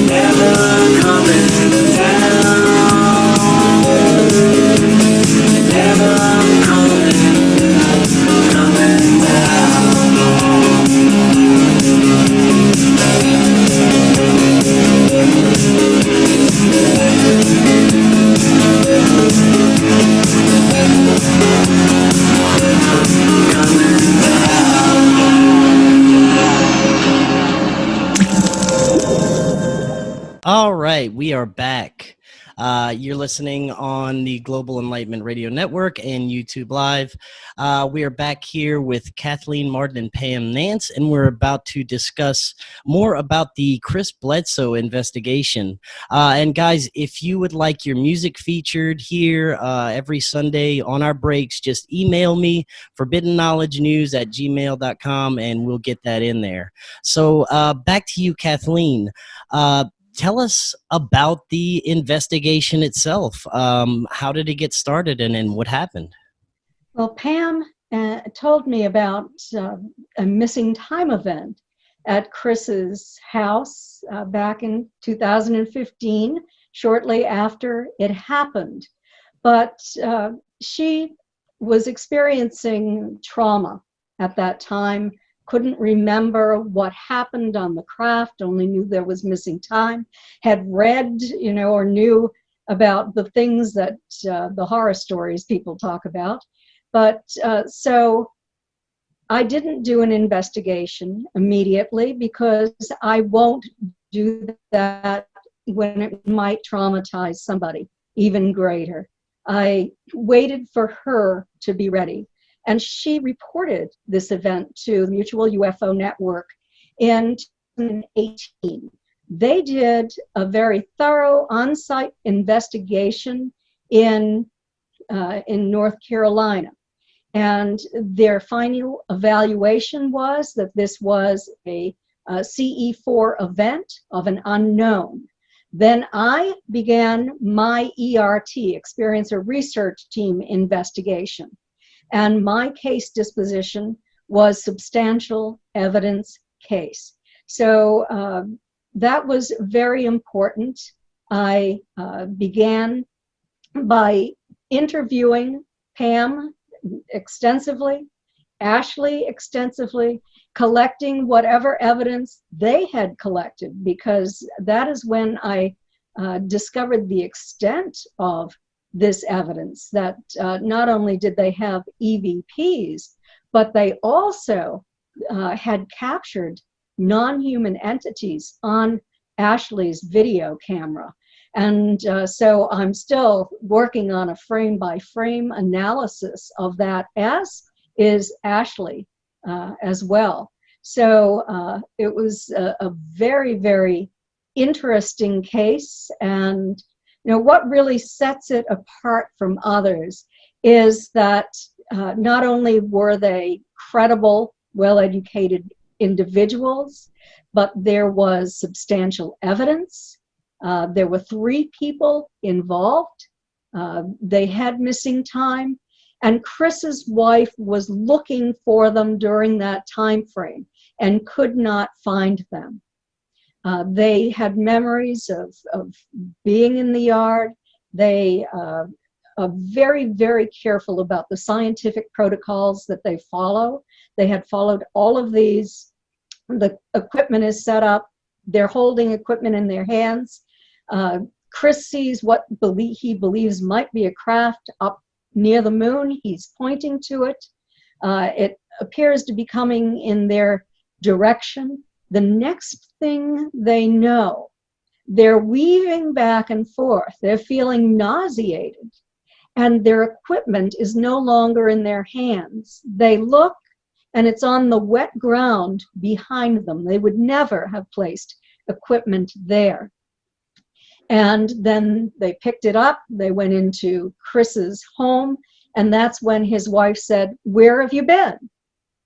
Never coming down. Never coming down. All right, we are back. You're listening on the Global Enlightenment Radio Network and YouTube Live. We are back here with Kathleen, Marden, and Pam Nance, and we're about to discuss more about the Chris Bledsoe investigation. And guys, if you would like your music featured here every Sunday on our breaks, just email me, forbiddenknowledgenews@gmail.com, and we'll get that in there. So back to you, Kathleen. Tell us about the investigation itself. How did it get started, and what happened? Well, Pam told me about a missing time event at Chris's house back in 2015, shortly after it happened. But she was experiencing trauma at that time, couldn't remember what happened on the craft, only knew there was missing time, had read, or knew about the things that the horror stories people talk about. But so I didn't do an investigation immediately because I won't do that when it might traumatize somebody even greater. I waited for her to be ready. And she reported this event to the Mutual UFO Network in 2018. they did a very thorough on-site investigation in North Carolina. And their final evaluation was that this was a CE4 event of an unknown. Then I began my ERT, Experiencer Research Team investigation. And my case disposition was substantial evidence case. So that was very important. I began by interviewing Pam extensively, Ashley extensively, collecting whatever evidence they had collected, because that is when I discovered the extent of this evidence, that not only did they have EVPs, but they also had captured non-human entities on Ashley's video camera. And so I'm still working on a frame-by-frame analysis of that, as is Ashley as well. So it was a very, very interesting case. And you know, what really sets it apart from others is that not only were they credible, well-educated individuals, but there was substantial evidence. There were 3 people involved. They had missing time, and Chris's wife was looking for them during that time frame and could not find them. They had memories of being in the yard. They are very, very careful about the scientific protocols that they follow. They had followed all of these. The equipment is set up. They're holding equipment in their hands. Chris sees what he believes might be a craft up near the moon. He's pointing to it. It appears to be coming in their direction. The next thing they know, they're weaving back and forth. They're feeling nauseated, and their equipment is no longer in their hands. They look, and it's on the wet ground behind them. They would never have placed equipment there. And then they picked it up. They went into Chris's home, and that's when his wife said, "Where have you been?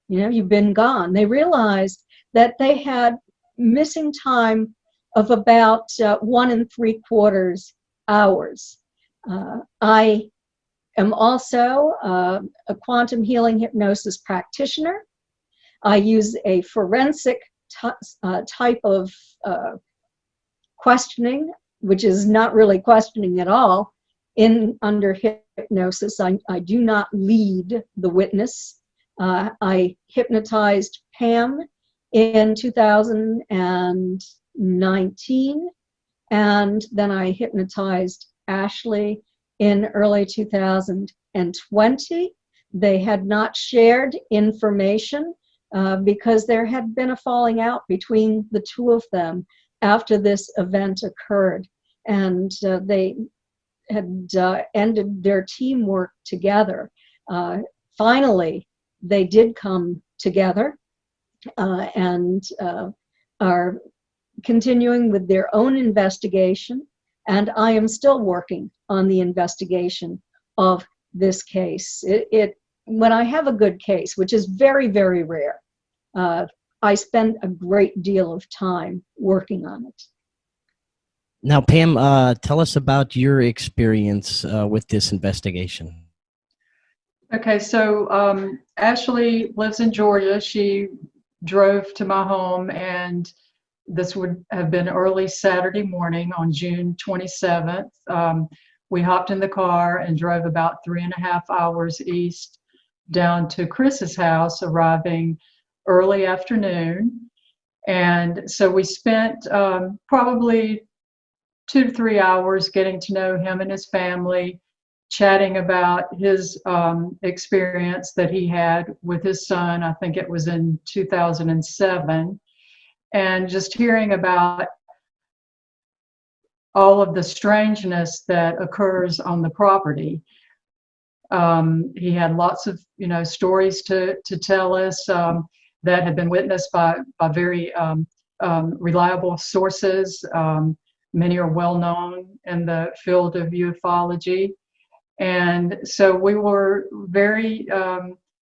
You know, you've been gone." They realized that they had missing time of about 1 3/4 hours. I am also a quantum healing hypnosis practitioner. I use a forensic type of questioning, which is not really questioning at all. Under hypnosis, I do not lead the witness. I hypnotized Pam in 2019, and then I hypnotized Ashley in early 2020. They had not shared information because there had been a falling out between the 2 of them after this event occurred, and they had ended their teamwork together. Finally, they did come together and are continuing with their own investigation, and I am still working on the investigation of this case. When I have a good case, which is very, very rare, I spend a great deal of time working on it. Now, Pam, tell us about your experience with this investigation. Okay, so Ashley lives in Georgia. She drove to my home, and this would have been early Saturday morning on June 27th. We hopped in the car and drove about 3.5 hours east down to Chris's house, arriving early afternoon. And so we spent probably 2 to 3 hours getting to know him and his family, chatting about his experience that he had with his son. I think it was in 2007, and just hearing about all of the strangeness that occurs on the property. He had lots of, stories to tell us that had been witnessed by very reliable sources. Many are well known in the field of ufology. And so we were very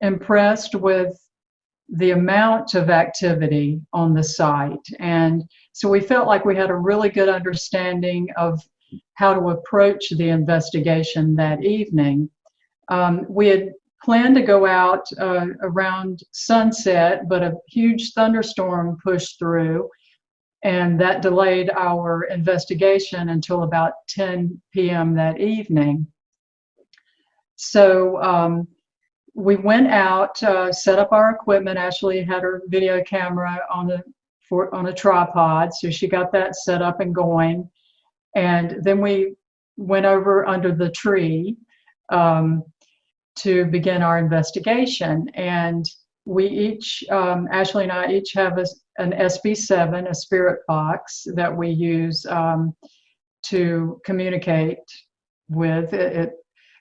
impressed with the amount of activity on the site. And so we felt like we had a really good understanding of how to approach the investigation that evening. We had planned to go out around sunset, but a huge thunderstorm pushed through, and that delayed our investigation until about 10 p.m. that evening. So we went out, set up our equipment. Ashley had her video camera on a tripod, so she got that set up and going. And then we went over under the tree to begin our investigation. And we each, Ashley and I each have an SB7, a spirit box that we use to communicate with. It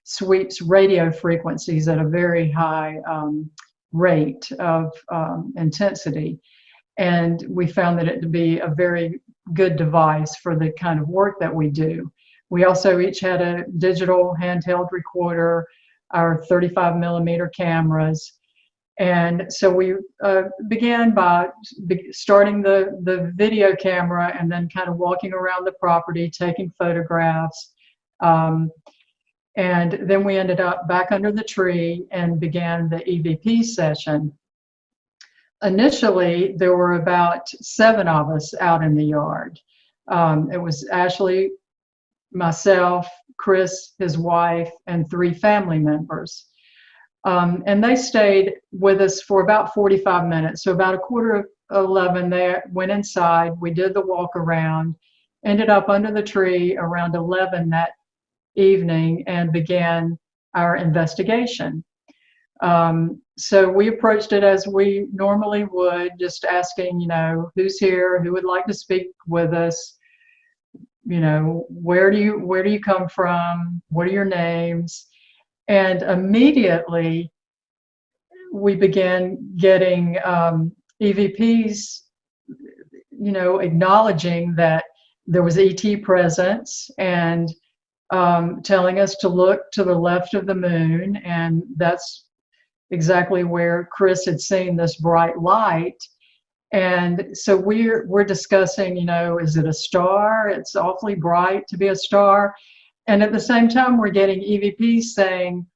sweeps radio frequencies at a very high rate of intensity. And we found that it to be a very good device for the kind of work that we do. We also each had a digital handheld recorder, our 35 millimeter cameras. And so we began by starting the video camera and then kind of walking around the property, taking photographs. And then we ended up back under the tree and began the EVP session. Initially, there were about 7 of us out in the yard. It was Ashley, myself, Chris, his wife, and 3 family members. And they stayed with us for about 45 minutes. So about 10:45, they went inside. We did the walk around, ended up under the tree around 11 that evening and began our investigation. So we approached it as we normally would, just asking, who's here, who would like to speak with us, where do you come from, what are your names? And immediately we began getting EVPs, acknowledging that there was ET presence and telling us to look to the left of the moon, and that's exactly where Chris had seen this bright light. And so we're discussing, is it a star? It's awfully bright to be a star. And at the same time, we're getting EVPs saying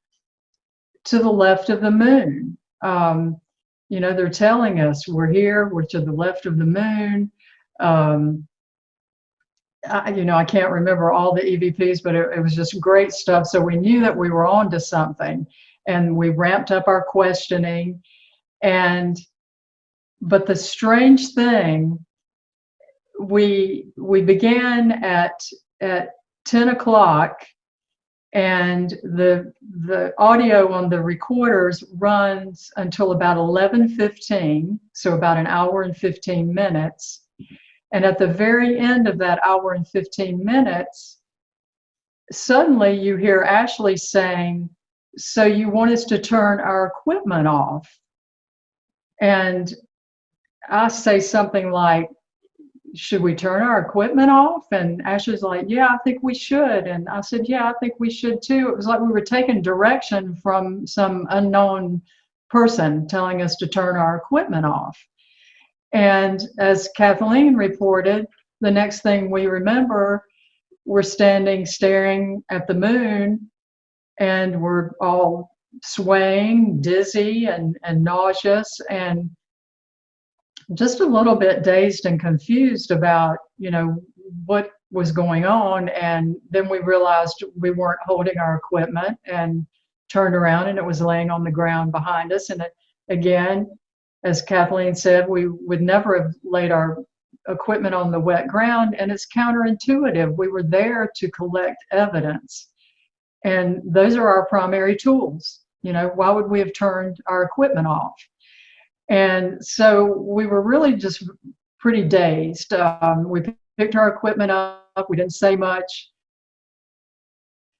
to the left of the moon. They're telling us we're here, we're to the left of the moon. I can't remember all the EVPs, but it was just great stuff. So we knew that we were on to something, and we ramped up our questioning. But the strange thing, we began at 10 o'clock, and the audio on the recorders runs until about 11:15, so about an hour and 15 minutes. And at the very end of that hour and 15 minutes, suddenly you hear Ashley saying, "So you want us to turn our equipment off?" And I say something like, "Should we turn our equipment off?" And Ashley's like, "Yeah, I think we should." And I said, "Yeah, I think we should too." It was like we were taking direction from some unknown person telling us to turn our equipment off. And as Kathleen reported, the next thing we remember, we're standing staring at the moon, and we're all swaying, dizzy and nauseous, and just a little bit dazed and confused about, what was going on. And then we realized we weren't holding our equipment and turned around, and it was laying on the ground behind us. And again, as Kathleen said, we would never have laid our equipment on the wet ground, and it's counterintuitive. We were there to collect evidence, and those are our primary tools. Why would we have turned our equipment off? And so we were really just pretty dazed. We picked our equipment up. We didn't say much.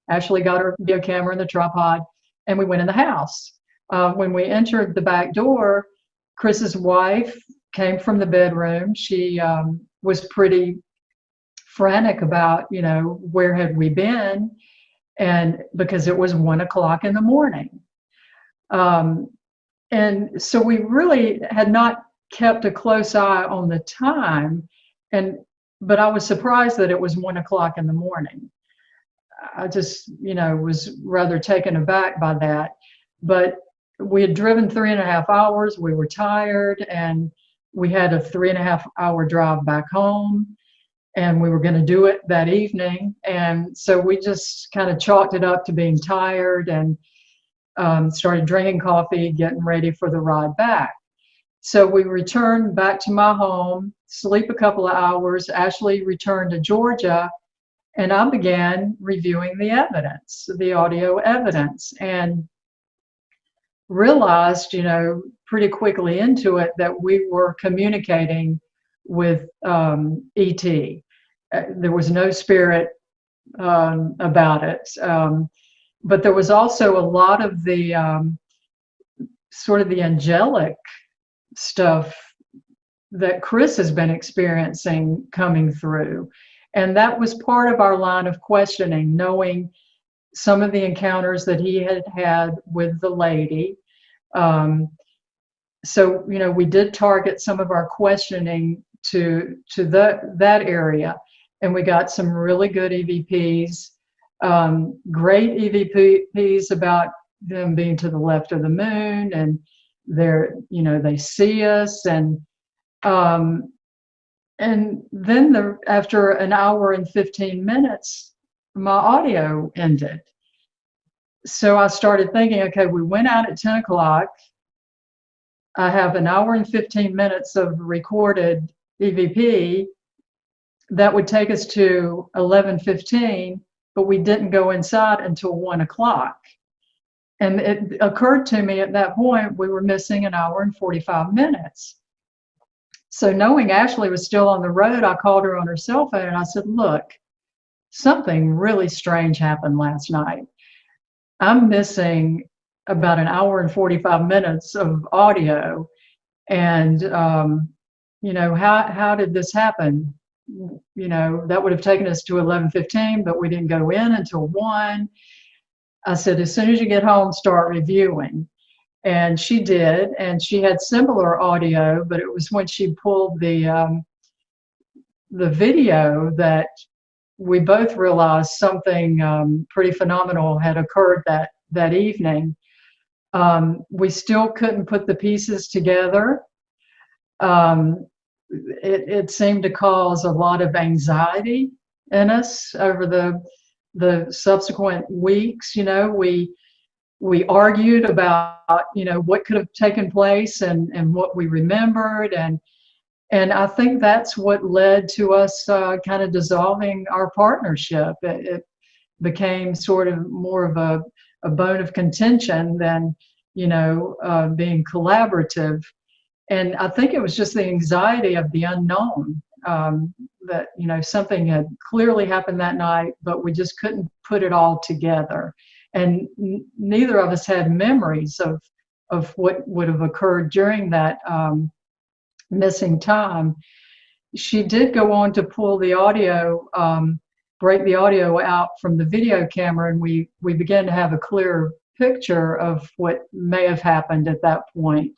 Ashley got her video camera and the tripod, and we went in the house. When we entered the back door, Chris's wife, came from the bedroom. She was pretty frantic about, where had we been, and because it was 1 o'clock in the morning. And so we really had not kept a close eye on the time, but I was surprised that it was 1 o'clock in the morning. I just, was rather taken aback by that. But we had driven 3.5 hours. We were tired, and we had a 3.5 hour drive back home, and we were going to do it that evening. And so we just kind of chalked it up to being tired, and started drinking coffee, getting ready for the ride back. So we returned back to my home, sleep a couple of hours. Ashley returned to Georgia, and I began reviewing the evidence, the audio evidence, and realized, pretty quickly into it that we were communicating with ET. There was no spirit about it. But there was also a lot of the sort of the angelic stuff that Chris has been experiencing coming through. And that was part of our line of questioning, knowing some of the encounters that he had had with the lady. So, we did target some of our questioning to that area, and we got some really good EVPs. Great EVPs about them being to the left of the moon, and they see us, and then after an hour and 15 minutes, my audio ended. So I started thinking, okay, we went out at 10 o'clock. I have an hour and 15 minutes of recorded EVP. That would take us to 11:15. But we didn't go inside until 1 o'clock. And it occurred to me at that point, we were missing an hour and 45 minutes. So knowing Ashley was still on the road, I called her on her cell phone and I said, look, something really strange happened last night. I'm missing about an hour and 45 minutes of audio. And, how did this happen? That would have taken us to 11:15, but we didn't go in until 1. I said, as soon as you get home, start reviewing. And she did, and she had similar audio, but it was when she pulled the video that we both realized something pretty phenomenal had occurred that evening. We still couldn't put the pieces together. It seemed to cause a lot of anxiety in us over the subsequent weeks. We argued about what could have taken place and what we remembered, and I think that's what led to us kind of dissolving our partnership. It became sort of more of a bone of contention than being collaborative. And I think it was just the anxiety of the unknown, that, something had clearly happened that night, but we just couldn't put it all together. And neither of us had memories of what would have occurred during that missing time. She did go on to pull the audio, break the audio out from the video camera, and we began to have a clearer picture of what may have happened at that point.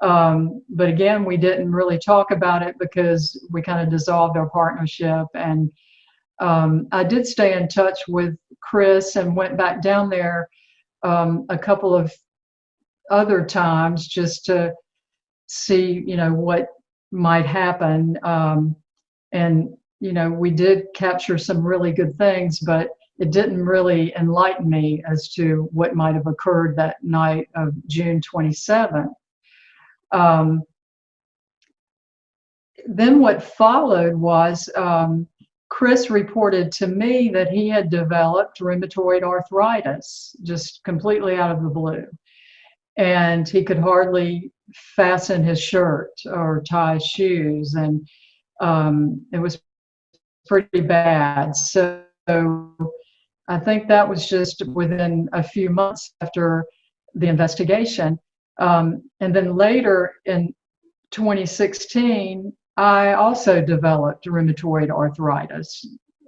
But again, we didn't really talk about it because we kind of dissolved our partnership. And I did stay in touch with Chris and went back down there a couple of other times just to see, what might happen. And, we did capture some really good things, but it didn't really enlighten me as to what might have occurred that night of June 27th. Then what followed was Chris reported to me that he had developed rheumatoid arthritis, just completely out of the blue. And he could hardly fasten his shirt or tie his shoes, and it was pretty bad. So I think that was just within a few months after the investigation. And then later in 2016, I also developed rheumatoid arthritis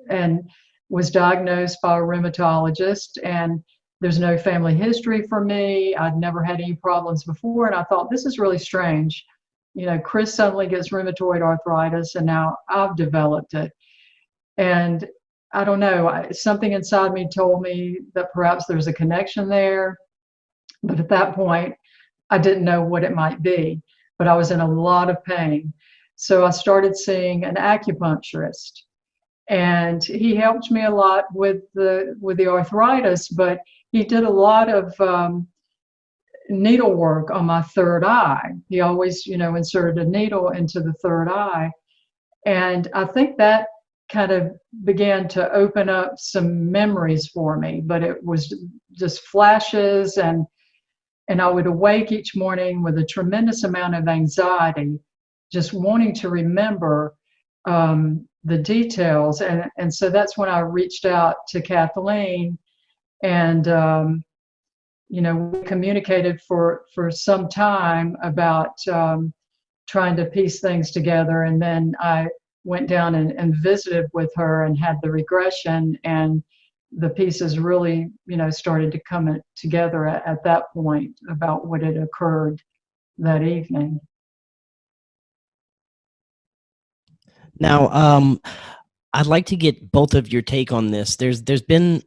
and was diagnosed by a rheumatologist. And there's no family history for me. I'd never had any problems before. And I thought, this is really strange. You know, Chris suddenly gets rheumatoid arthritis, and now I've developed it. And I don't know, something inside me told me that perhaps there's a connection there. But at that point, I didn't know what it might be, but I was in a lot of pain. So I started seeing an acupuncturist, and he helped me a lot with the arthritis, but he did a lot of needlework on my third eye. He always, inserted a needle into the third eye. And I think that kind of began to open up some memories for me, but it was just flashes, and I would awake each morning with a tremendous amount of anxiety, just wanting to remember the details. And so that's when I reached out to Kathleen, and we communicated for some time about trying to piece things together. And then I went down and visited with her and had the regression, and the pieces really, started to come together at that point about what had occurred that evening. Now, I'd like to get both of your take on this. There's been,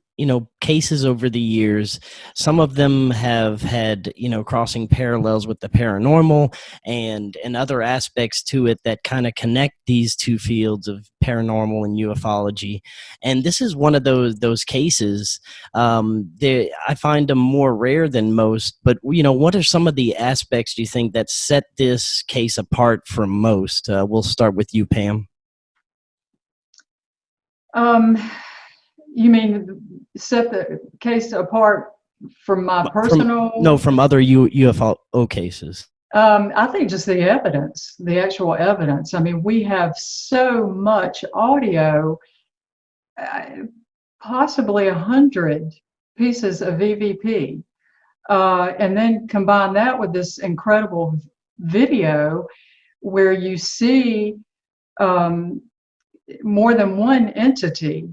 cases over the years. Some of them have had, crossing parallels with the paranormal and other aspects to it that kind of connect these two fields of paranormal and ufology. And this is one of those cases. I find them more rare than most. But, what are some of the aspects, do you think, that set this case apart from most? We'll start with you, Pam. You mean set the case apart from my personal? From other UFO cases. I think just the evidence, the actual evidence. I mean, we have so much audio, possibly 100 pieces of EVP, and then combine that with this incredible video where you see more than one entity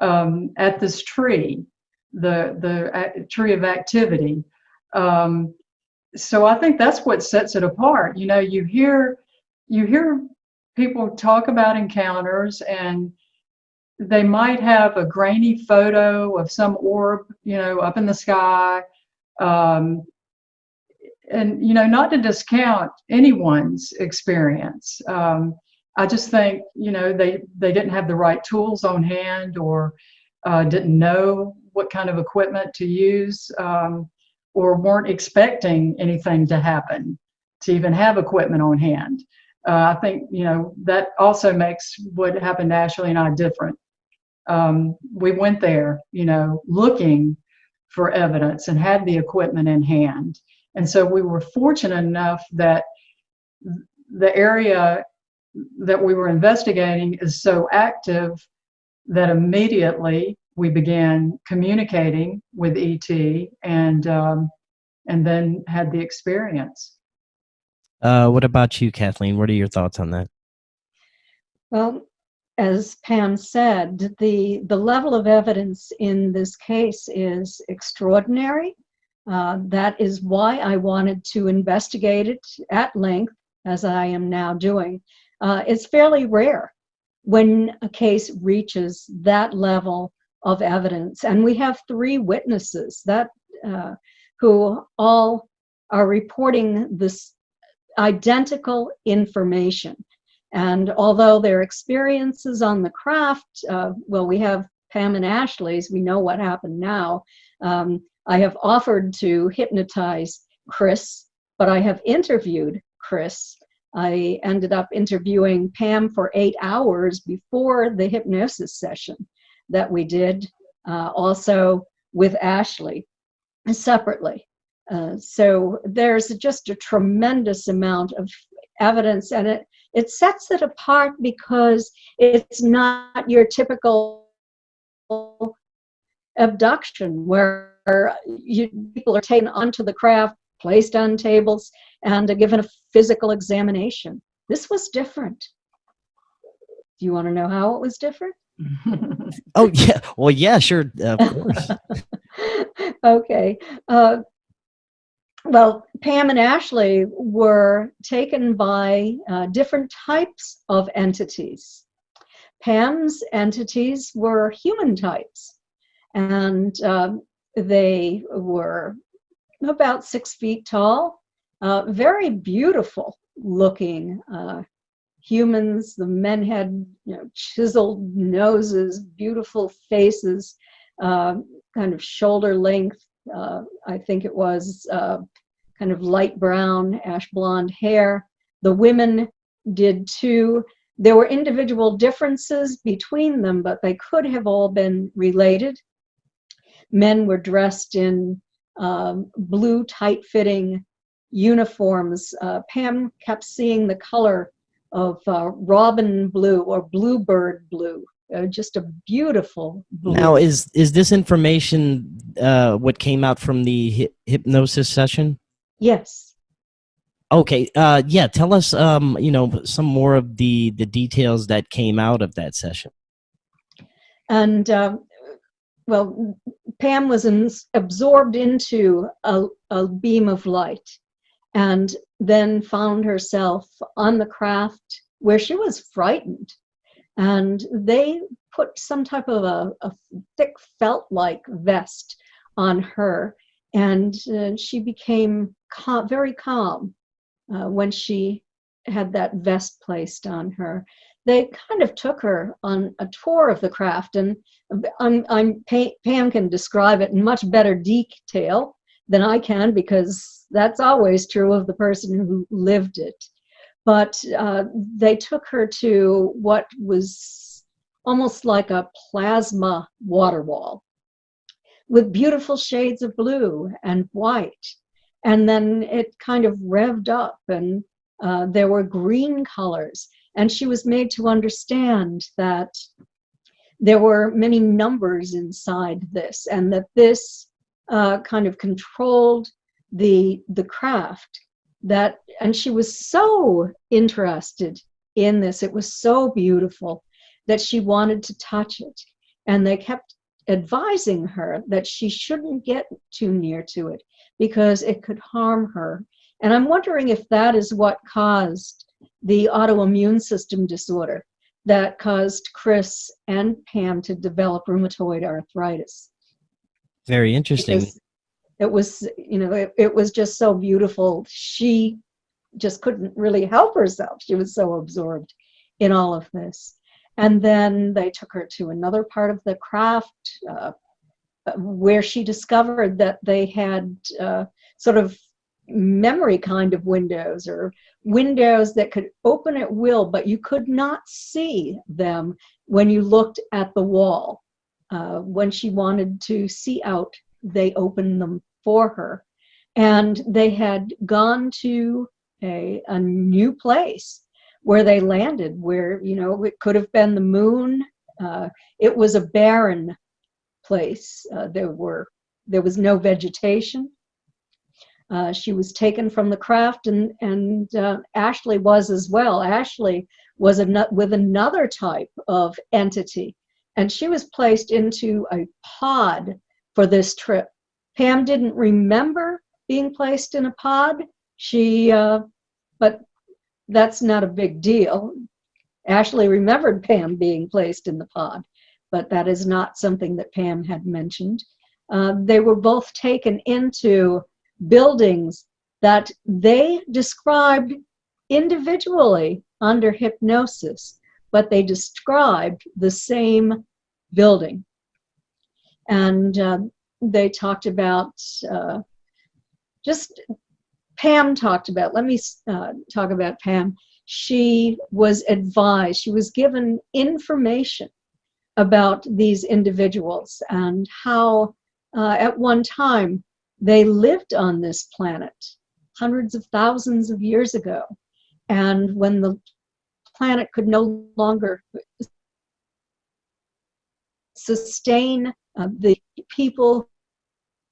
at this tree, the tree of activity. So I think that's what sets it apart. You hear people talk about encounters, and they might have a grainy photo of some orb, up in the sky. And, not to discount anyone's experience. I just think, they didn't have the right tools on hand, or didn't know what kind of equipment to use, or weren't expecting anything to happen to even have equipment on hand. I think, that also makes what happened to Ashley and I different. We went there, looking for evidence and had the equipment in hand. And so we were fortunate enough that the area that we were investigating is so active that immediately we began communicating with ET, and then had the experience. What about you, Kathleen? What are your thoughts on that? Well, as Pam said, the level of evidence in this case is extraordinary. That is why I wanted to investigate it at length, as I am now doing. It's fairly rare when a case reaches that level of evidence. And we have 3 witnesses that who all are reporting this identical information. And although their experiences on the craft, we have Pam and Ashley's, we know what happened now. I have offered to hypnotize Chris, but I have interviewed Chris. I ended up interviewing Pam for 8 hours before the hypnosis session that we did, also with Ashley separately. So there's just a tremendous amount of evidence, and it sets it apart because it's not your typical abduction where people are taken onto the craft, placed on tables and given a physical examination. This was different. Do you want to know how it was different? Oh, yeah. Well, yeah, sure. Of course. Okay. Well, Pam and Ashley were taken by different types of entities. Pam's entities were human types, and they were about 6 feet tall, very beautiful looking humans. The men had, chiseled noses, beautiful faces, kind of shoulder length. I think it was kind of light brown, ash blonde hair. The women did too. There were individual differences between them, but they could have all been related. Men were dressed in blue, tight-fitting uniforms. Pam kept seeing the color of robin blue or bluebird blue, just a beautiful blue. Now, is this information what came out from the hypnosis session? Yes. Okay. Yeah. Tell us, some more of the details that came out of that session. And well, Pam was absorbed into a beam of light, and then found herself on the craft where she was frightened. And they put some type of a thick felt-like vest on her, and she became very calm when she had that vest placed on her. They kind of took her on a tour of the craft, and Pam can describe it in much better detail than I can, because that's always true of the person who lived it. But they took her to what was almost like a plasma water wall with beautiful shades of blue and white. And then it kind of revved up, and there were green colors. And she was made to understand that there were many numbers inside this, and that this kind of controlled the craft. And she was so interested in this. It was so beautiful that she wanted to touch it. And they kept advising her that she shouldn't get too near to it because it could harm her. And I'm wondering if that is what caused the autoimmune system disorder that caused Chris and Pam to develop rheumatoid arthritis. Very interesting. Because it was, it was just so beautiful. She just couldn't really help herself. She was so absorbed in all of this. And then they took her to another part of the craft where she discovered that they had sort of memory kind of windows, or windows that could open at will, but you could not see them when you looked at the wall. When she wanted to see out, they opened them for her. And they had gone to a new place where they landed, where, it could have been the moon. It was a barren place. There was no vegetation. She was taken from the craft, and Ashley was as well. Ashley was with another type of entity, and she was placed into a pod for this trip. Pam didn't remember being placed in a pod. But that's not a big deal. Ashley remembered Pam being placed in the pod, but that is not something that Pam had mentioned. They were both taken into buildings that they described individually under hypnosis, but they described the same building. And they talked about Pam talked about, let me talk about Pam. She was advised, she was given information about these individuals and how at one time they lived on this planet hundreds of thousands of years ago. And when the planet could no longer sustain the people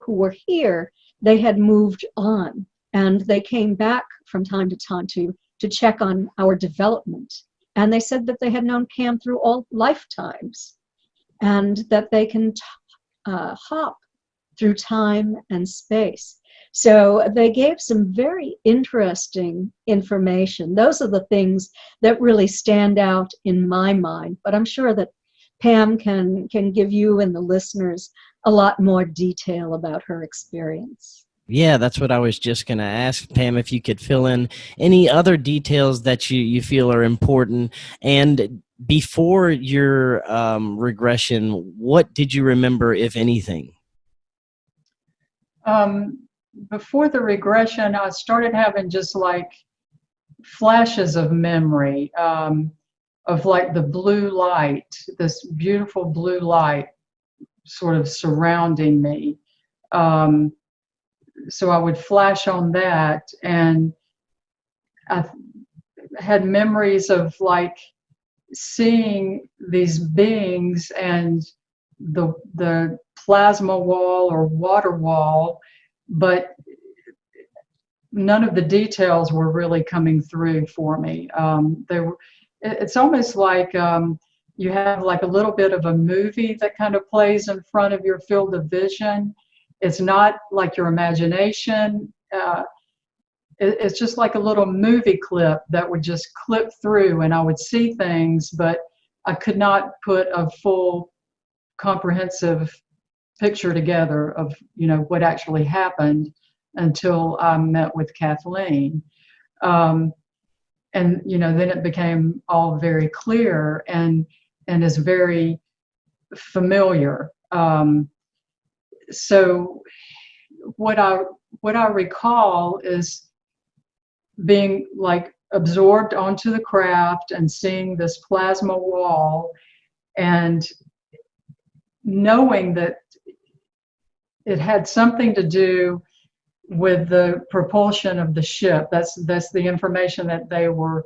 who were here, they had moved on. And they came back from time to check on our development. And they said that they had known Pam through all lifetimes, and that they can hop through time and space. So they gave some very interesting information. Those are the things that really stand out in my mind, but I'm sure that Pam can give you and the listeners a lot more detail about her experience. Yeah, that's what I was just going to ask, Pam, if you could fill in any other details that you feel are important. And before your regression, what did you remember, if anything? Before the regression, I started having just like flashes of memory of like the blue light, this beautiful blue light sort of surrounding me. So I would flash on that, and I had memories of like seeing these beings and the plasma wall or water wall, but none of the details were really coming through for me. It's almost like you have like a little bit of a movie that kind of plays in front of your field of vision. It's not like your imagination. It's just like a little movie clip that would just clip through, and I would see things, but I could not put a full comprehensive picture together of, you know, what actually happened until I met with Kathleen. And, you know, then it became all very clear and is very familiar. So what I recall is being like absorbed onto the craft and seeing this plasma wall and knowing that it had something to do with the propulsion of the ship. That's the information that they were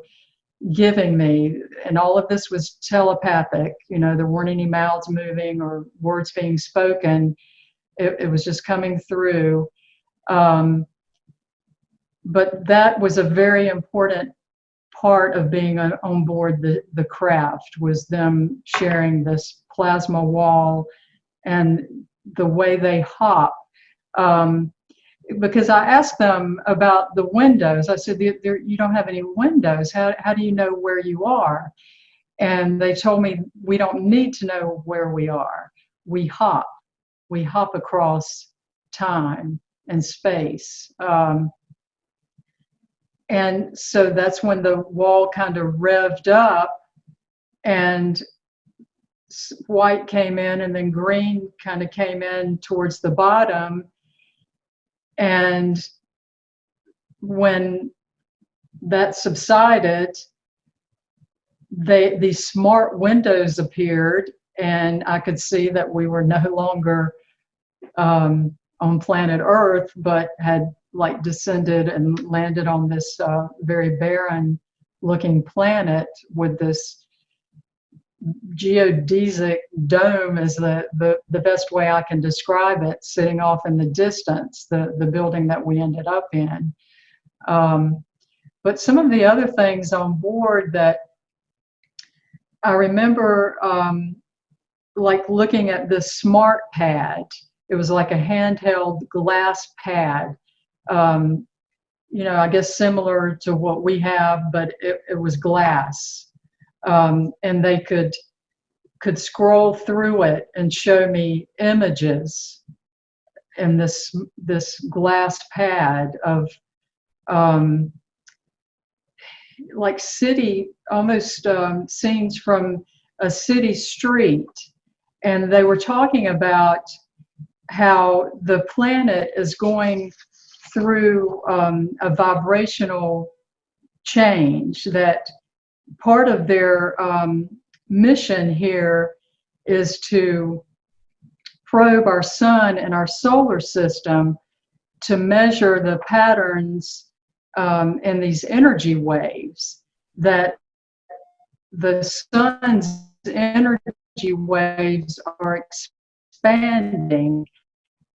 giving me, and all of this was telepathic. You know, there weren't any mouths moving or words being spoken. It was just coming through. But that was a very important part of being on board the craft, was them sharing this plasma wall and the way they hop. Because I asked them about the windows. I said, you don't have any windows. How do you know where you are? And they told me, we don't need to know where we are. We hop. We hop across time and space. And so that's when the wall kind of revved up, and white came in, and then green kind of came in towards the bottom. And when that subsided, these smart windows appeared, and I could see that we were no longer on planet Earth, but had like descended and landed on this very barren looking planet with this geodesic dome is the best way I can describe it, sitting off in the distance, the building that we ended up in. But some of the other things on board that I remember, like looking at this smart pad. It was like a handheld glass pad, you know, I guess similar to what we have, but it was glass. And they could scroll through it and show me images in this glass pad of like city, almost scenes from a city street. And they were talking about how the planet is going through a vibrational change, that part of their mission here is to probe our sun and our solar system to measure the patterns in these energy waves, that the sun's energy waves are expanding,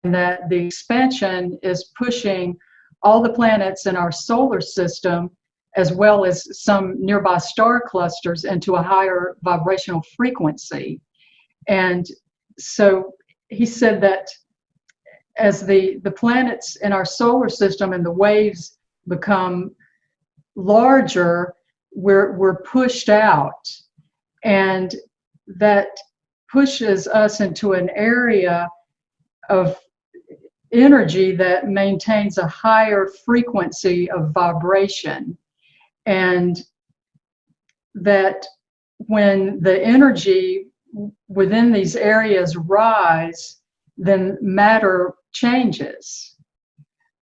and that the expansion is pushing all the planets in our solar system, as well as some nearby star clusters, into a higher vibrational frequency. And so he said that as the planets in our solar system and the waves become larger, we're pushed out, and that pushes us into an area of energy that maintains a higher frequency of vibration, and that when the energy within these areas rise, then matter changes.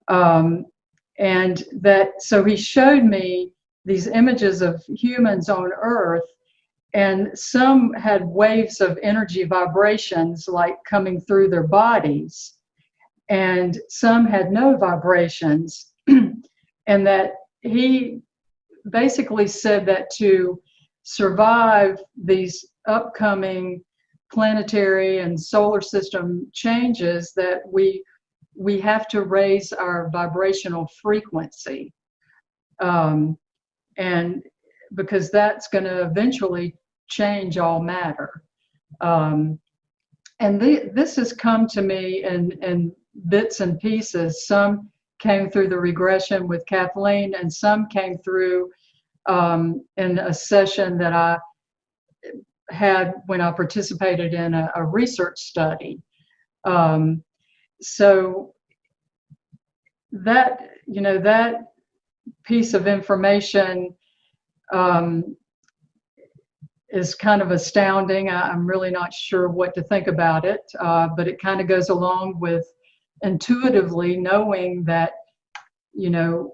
And that, so he showed me these images of humans on Earth, and some had waves of energy vibrations like coming through their bodies, and some had no vibrations. And that he basically said that to survive these upcoming planetary and solar system changes, that we have to raise our vibrational frequency, and because that's going to eventually change all matter. And this has come to me in bits and pieces. Some came through the regression with Kathleen, and some came through in a session that I had when I participated in a research study. So that, you know, that piece of information is kind of astounding. I'm really not sure what to think about it, but it kind of goes along with intuitively knowing that, you know,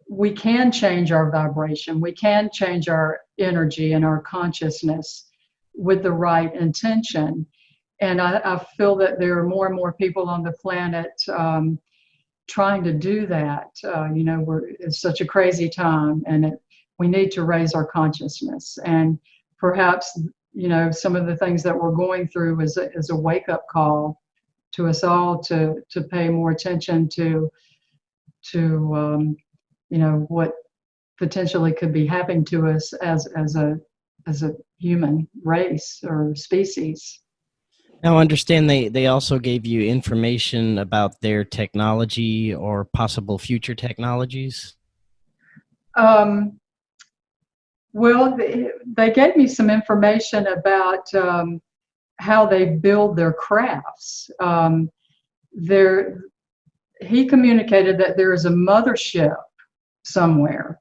we can change our vibration, we can change our energy and our consciousness with the right intention. And I feel that there are more and more people on the planet trying to do that. You know, it's such a crazy time, and we need to raise our consciousness. And perhaps, you know, some of the things that we're going through is a wake-up call to us all to pay more attention to you know, what potentially could be happening to us as a human race or species. Now, I understand they also gave you information about their technology or possible future technologies. Well, they gave me some information about how they build their crafts. He communicated that there is a mothership somewhere,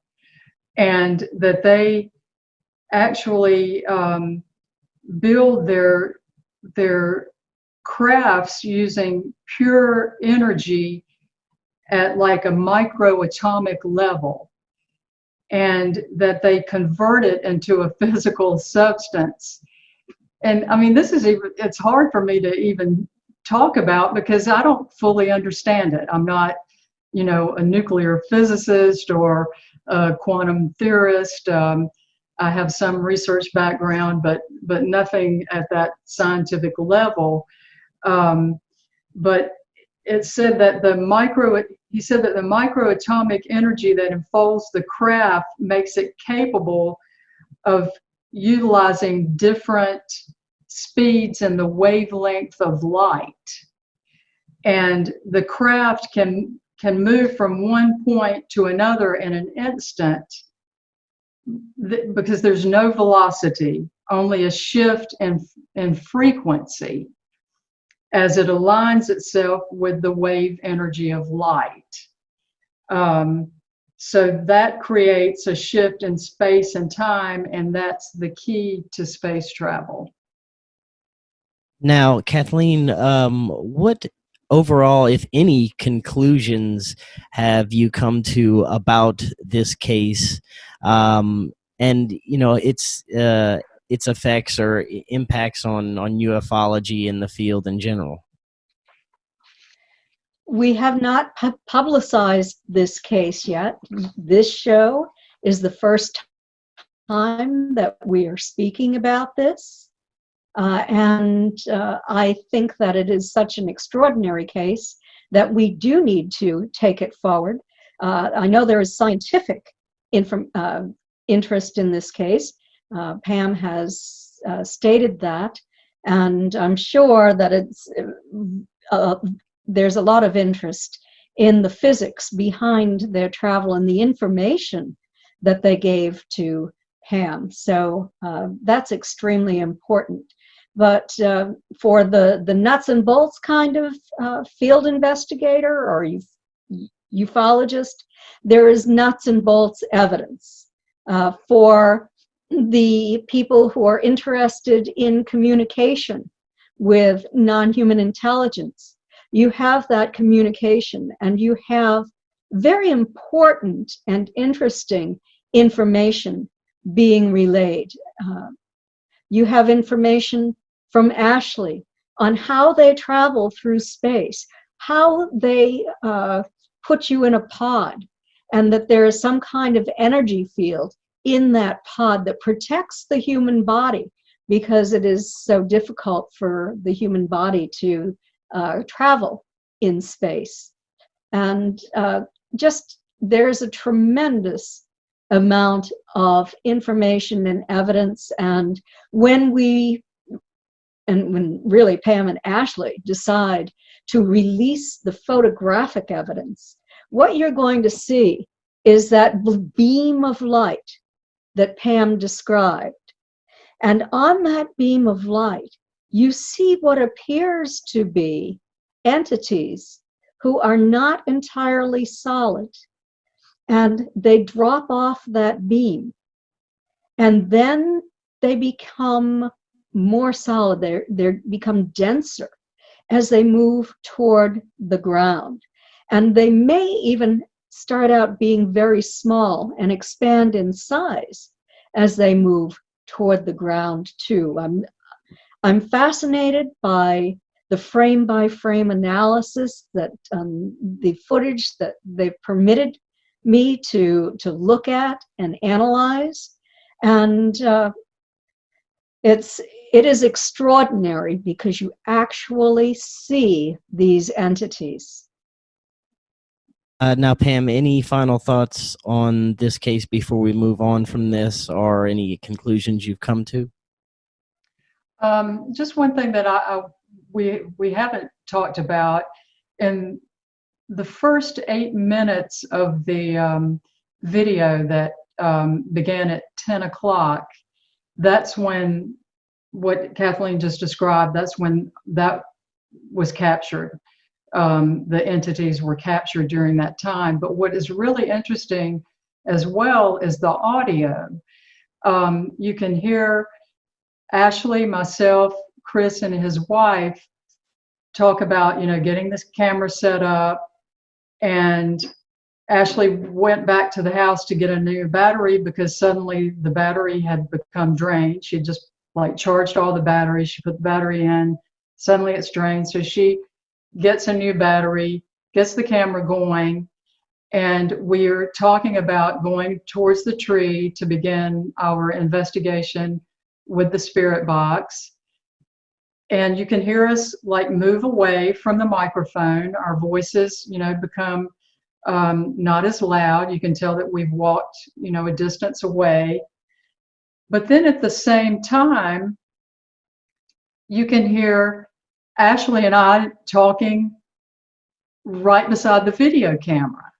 and that they actually build their crafts using pure energy at like a microatomic level, and that they convert it into a physical substance. And I mean, it's hard for me to even talk about because I don't fully understand it. I'm not, you know, a nuclear physicist or a quantum theorist. I have some research background, but nothing at that scientific level. But it said that he said that the microatomic energy that enfolds the craft makes it capable of utilizing different speeds and the wavelength of light. And the craft can move from one point to another in an instant, because there's no velocity, only a shift in frequency as it aligns itself with the wave energy of light. So that creates a shift in space and time, and that's the key to space travel. Now, Kathleen, what overall, if any, conclusions have you come to about this case, and you know its effects or impacts on ufology in the field in general? We have not publicized this case yet. This show is the first time that we are speaking about this. And I think that it is such an extraordinary case that we do need to take it forward. I know there is scientific interest in this case. Pam has stated that, and I'm sure that there's a lot of interest in the physics behind their travel and the information that they gave to Pam. So that's extremely important. But for the nuts and bolts kind of field investigator or ufologist, there is nuts and bolts evidence. For the people who are interested in communication with non-human intelligence, you have that communication, and you have very important and interesting information being relayed. You have information from Ashley on how they travel through space, how they put you in a pod, and that there is some kind of energy field in that pod that protects the human body, because it is so difficult for the human body to travel in space. And just there's a tremendous amount of information and evidence. And when really Pam and Ashley decide to release the photographic evidence, what you're going to see is that beam of light that Pam described. And on that beam of light, you see what appears to be entities who are not entirely solid. And they drop off that beam. And then they become more solid. They become denser as they move toward the ground. And they may even start out being very small and expand in size as they move toward the ground too. I'm fascinated by the frame-by-frame analysis that the footage that they've permitted me to look at and analyze. And it is extraordinary because you actually see these entities. Now, Pam, any final thoughts on this case before we move on from this, or any conclusions you've come to? Just one thing that we haven't talked about. In the first 8 minutes of the video that began at 10 o'clock, that's when what Kathleen just described, that's when that was captured. The entities were captured during that time. But what is really interesting as well is the audio. You can hear Ashley, myself, Chris, and his wife talk about, getting this camera set up. And Ashley went back to the house to get a new battery because suddenly the battery had become drained. She just charged all the batteries. She put the battery in. Suddenly it's drained. So she gets a new battery, gets the camera going, and we're talking about going towards the tree to begin our investigation with the spirit box. And you can hear us move away from the microphone. Our voices, become not as loud. You can tell that we've walked, a distance away. But then at the same time, you can hear Ashley and I talking right beside the video camera.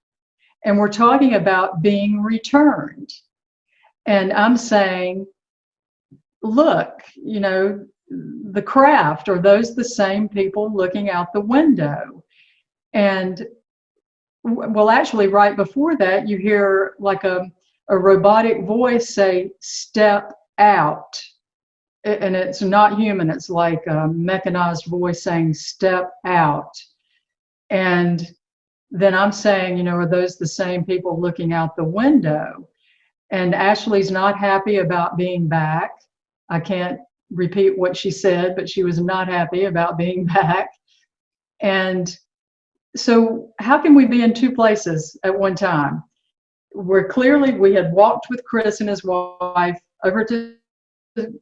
And we're talking about being returned. And I'm saying, look, the craft, are those the same people looking out the window? And well, actually, right before that, you hear a robotic voice say, "Step out." And it's not human. It's like a mechanized voice saying, "Step out." And then I'm saying, are those the same people looking out the window? And Ashley's not happy about being back. I can't repeat what she said, but she was not happy about being back. And so how can we be in two places at one time? We had walked with Chris and his wife over to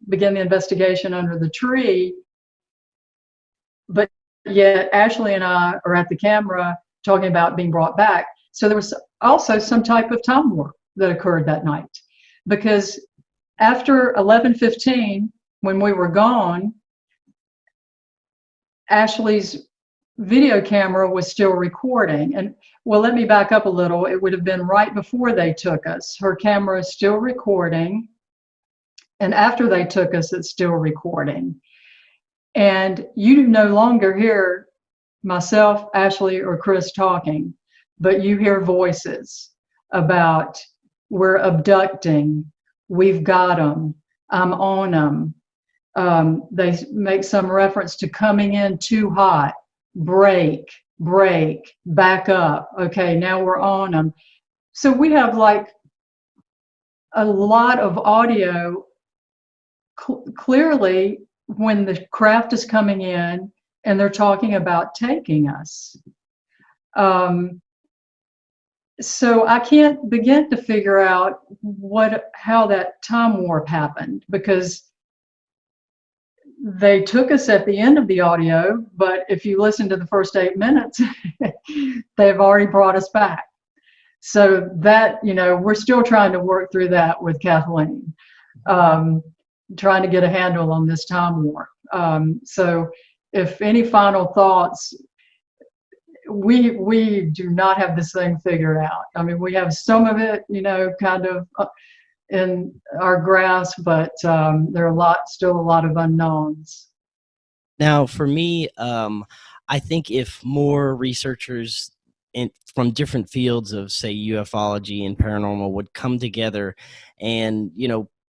begin the investigation under the tree, but yet Ashley and I are at the camera talking about being brought back. So there was also some type of time warp that occurred that night, because after 11:15, when we were gone, Ashley's video camera was still recording. And well, let me back up a little. It would have been right before they took us. Her camera is still recording. And after they took us, it's still recording. And you no longer hear myself, Ashley, or Chris talking, but you hear voices about, we're abducting, we've got them, I'm on them. They make some reference to coming in too hot, break, back up. Okay, now we're on them. So we have like a lot of audio clearly when the craft is coming in and they're talking about taking us. So I can't begin to figure out how that time warp happened, because they took us at the end of the audio, but if you listen to the first 8 minutes, they've already brought us back. So that, we're still trying to work through that with Kathleen, trying to get a handle on this time warp. So if any final thoughts, we do not have this thing figured out. I mean, we have some of it, kind of in our grasp, but there are still a lot of unknowns. Now, for me, I think if more researchers from different fields of, say, ufology and paranormal would come together and,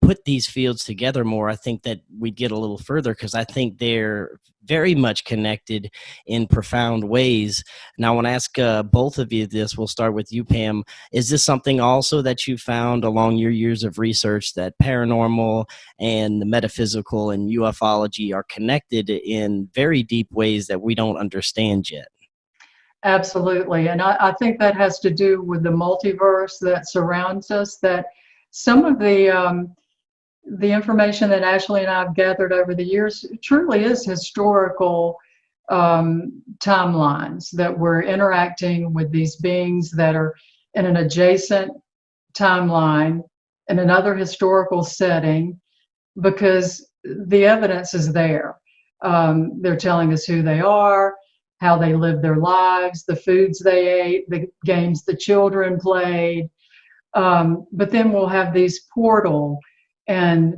put these fields together more, I think that we'd get a little further, because I think they're very much connected in profound ways. Now, I want to ask both of you this. We'll start with you, Pam. Is this something also that you found along your years of research, that paranormal and the metaphysical and ufology are connected in very deep ways that we don't understand yet? Absolutely. And I think that has to do with the multiverse that surrounds us, that some of the information that Ashley and I have gathered over the years truly is historical timelines, that we're interacting with these beings that are in an adjacent timeline in another historical setting, because the evidence is there. They're telling us who they are, how they lived their lives, the foods they ate, the games the children played. But then we'll have these portal and,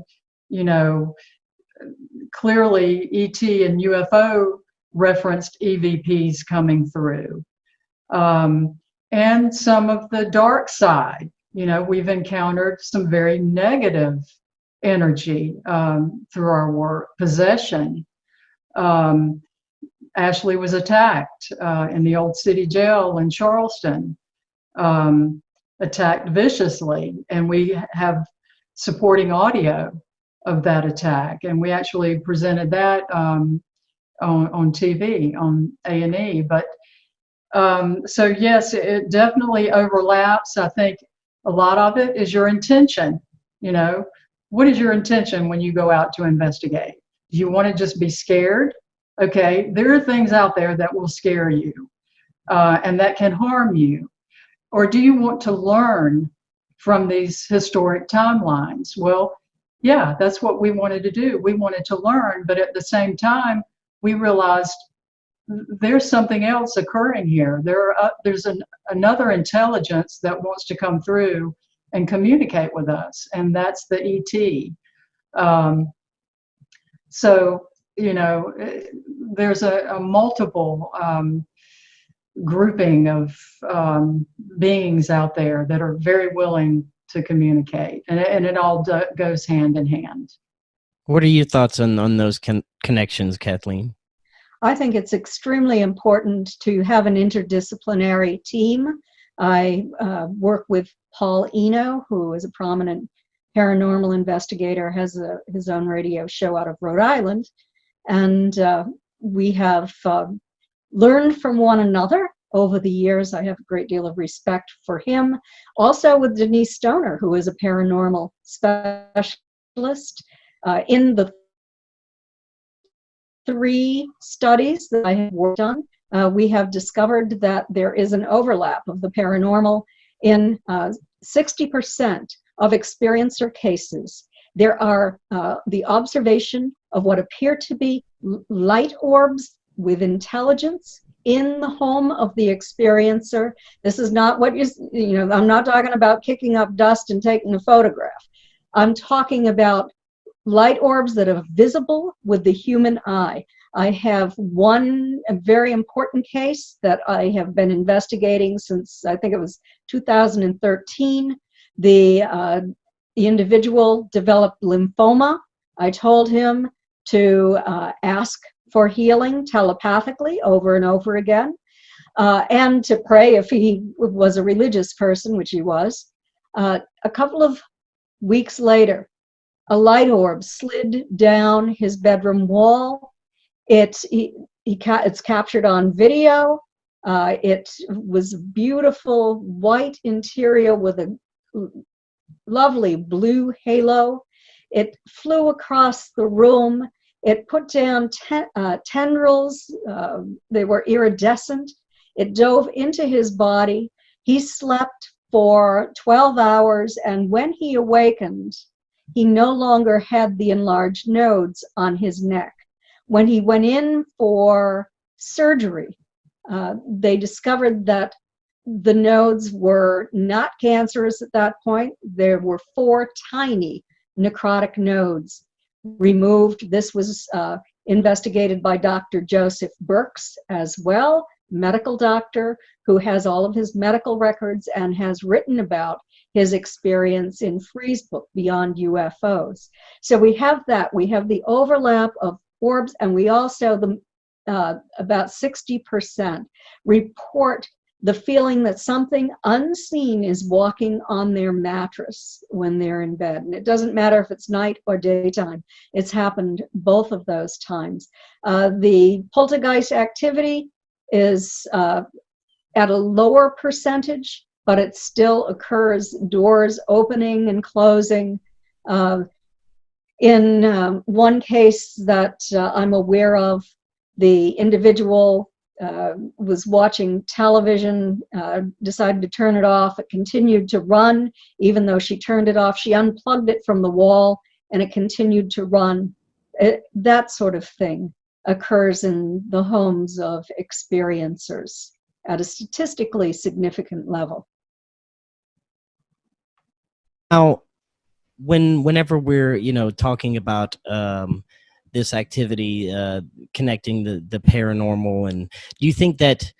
clearly ET and UFO referenced EVPs coming through. And some of the dark side, we've encountered some very negative energy through our work, possession. Ashley was attacked in the old city jail in Charleston, attacked viciously, and we have supporting audio of that attack, and we actually presented that on TV on A&E. But so yes, it definitely overlaps. I think a lot of it is your intention. What is your intention when you go out to investigate? Do you want to just be scared? Okay, there are things out there that will scare you and that can harm you. Or do you want to learn from these historic timelines? Well, yeah, that's what we wanted to do. We wanted to learn, but at the same time, we realized there's something else occurring here. There's another intelligence that wants to come through and communicate with us, and that's the ET. So, there's a multiple grouping of beings out there that are very willing to communicate, and it all goes hand in hand. What are your thoughts on those connections, Kathleen? I think it's extremely important to have an interdisciplinary team. I work with Paul Eno, who is a prominent paranormal investigator, has his own radio show out of Rhode Island, and we have learned from one another over the years. I have a great deal of respect for him. Also with Denise Stoner, who is a paranormal specialist in the 3 studies that I have worked on, we have discovered that there is an overlap of the paranormal in 60% of experiencer cases. There are the observation of what appear to be light orbs with intelligence in the home of the experiencer. This is not what I'm not talking about kicking up dust and taking a photograph. I'm talking about light orbs that are visible with the human eye. I have a very important case that I have been investigating since, I think it was 2013. The individual developed lymphoma. I told him to ask for healing telepathically over and over again, and to pray if he was a religious person, which he was. A couple of weeks later, a light orb slid down his bedroom wall. It's captured on video. It was beautiful white interior with a lovely blue halo. It flew across the room. It put down tendrils. They were iridescent. It dove into his body. He slept for 12 hours, and when he awakened, he no longer had the enlarged nodes on his neck. When he went in for surgery, they discovered that the nodes were not cancerous at that point. There were 4 tiny necrotic nodes removed. This was investigated by Dr. Joseph Burks as well, medical doctor who has all of his medical records and has written about his experience in Free's book, Beyond UFOs. So we have that. We have the overlap of orbs, and we also, about 60% report the feeling that something unseen is walking on their mattress when they're in bed. And it doesn't matter if it's night or daytime. It's happened both of those times. The poltergeist activity is at a lower percentage, but it still occurs, doors opening and closing. In one case that I'm aware of, the individual was watching television, decided to turn it off. It continued to run, even though she turned it off. She unplugged it from the wall, and it continued to run. That sort of thing occurs in the homes of experiencers at a statistically significant level. Now, whenever we're talking about this activity, connecting the paranormal, and do you think that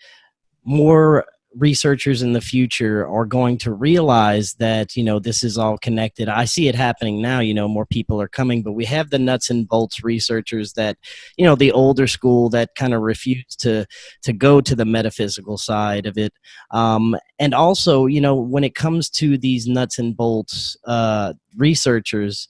more researchers in the future are going to realize that this is all connected? I see it happening now. More people are coming, but we have the nuts and bolts researchers that the older school that kind of refuse to go to the metaphysical side of it, and also when it comes to these nuts and bolts researchers,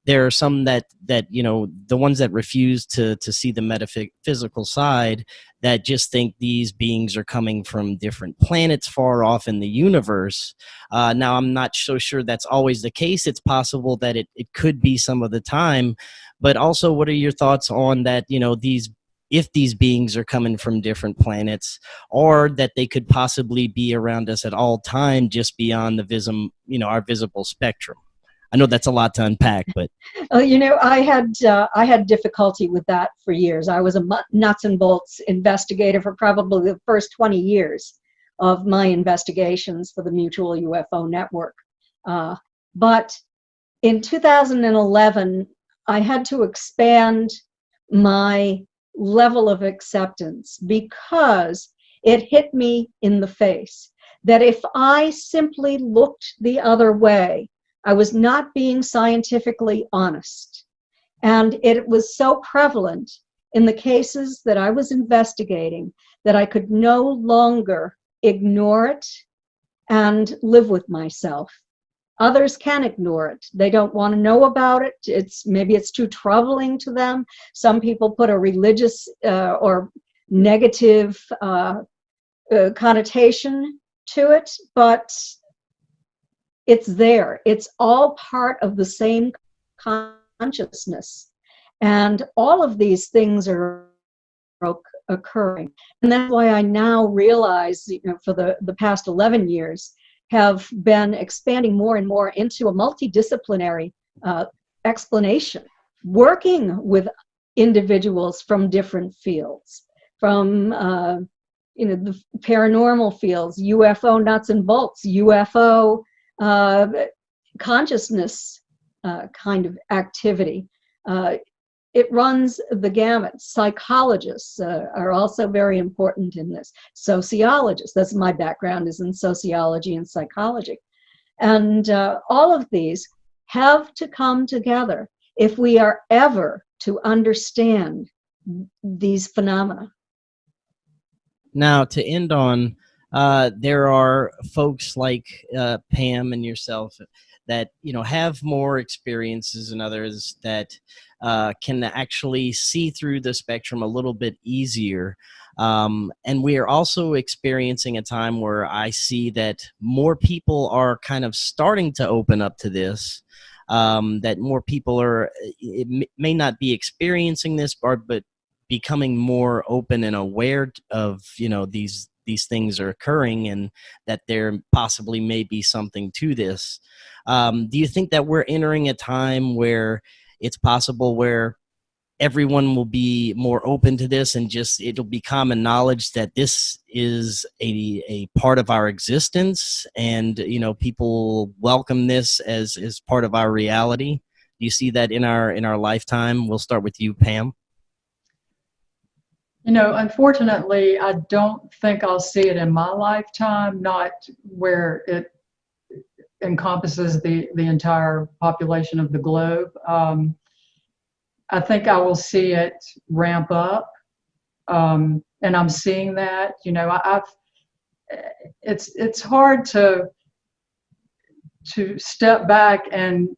there are some that the ones that refuse to see the metaphysical side, that just think these beings are coming from different planets far off in the universe. Now, I'm not so sure that's always the case. It's possible that it could be some of the time, but also, what are your thoughts on that? If these beings are coming from different planets, or that they could possibly be around us at all time, just beyond the our visible spectrum. I know that's a lot to unpack, but I had difficulty with that for years. I was a nuts and bolts investigator for probably the first 20 years of my investigations for the Mutual UFO Network. But in 2011, I had to expand my level of acceptance, because it hit me in the face that if I simply looked the other way, I was not being scientifically honest. And it was so prevalent in the cases that I was investigating that I could no longer ignore it and live with myself. Others can ignore it. They don't want to know about it. Maybe it's too troubling to them. Some people put a religious or negative connotation to it, but it's there. It's all part of the same consciousness. And all of these things are occurring. And that's why I now realize, for the past 11 years, have been expanding more and more into a multidisciplinary explanation, working with individuals from different fields, from the paranormal fields, UFO nuts and bolts, UFO consciousness kind of activity. It runs the gamut. Psychologists are also very important in this. Sociologists, that's my background, is in sociology and psychology. And all of these have to come together if we are ever to understand these phenomena. Now, to end on, there are folks like Pam and yourself that have more experiences than others that can actually see through the spectrum a little bit easier. And we are also experiencing a time where I see that more people are kind of starting to open up to this. That more people may not be experiencing this, but becoming more open and aware of these things are occurring, and that there possibly may be something to this. Do you think that we're entering a time where it's possible where everyone will be more open to this, and just it'll be common knowledge that this is a part of our existence, and people welcome this as part of our reality? Do you see that in our lifetime? We'll start with you, Pam. Unfortunately, I don't think I'll see it in my lifetime, not where it encompasses the entire population of the globe. I think I will see it ramp up, and I'm seeing that. It's hard to step back and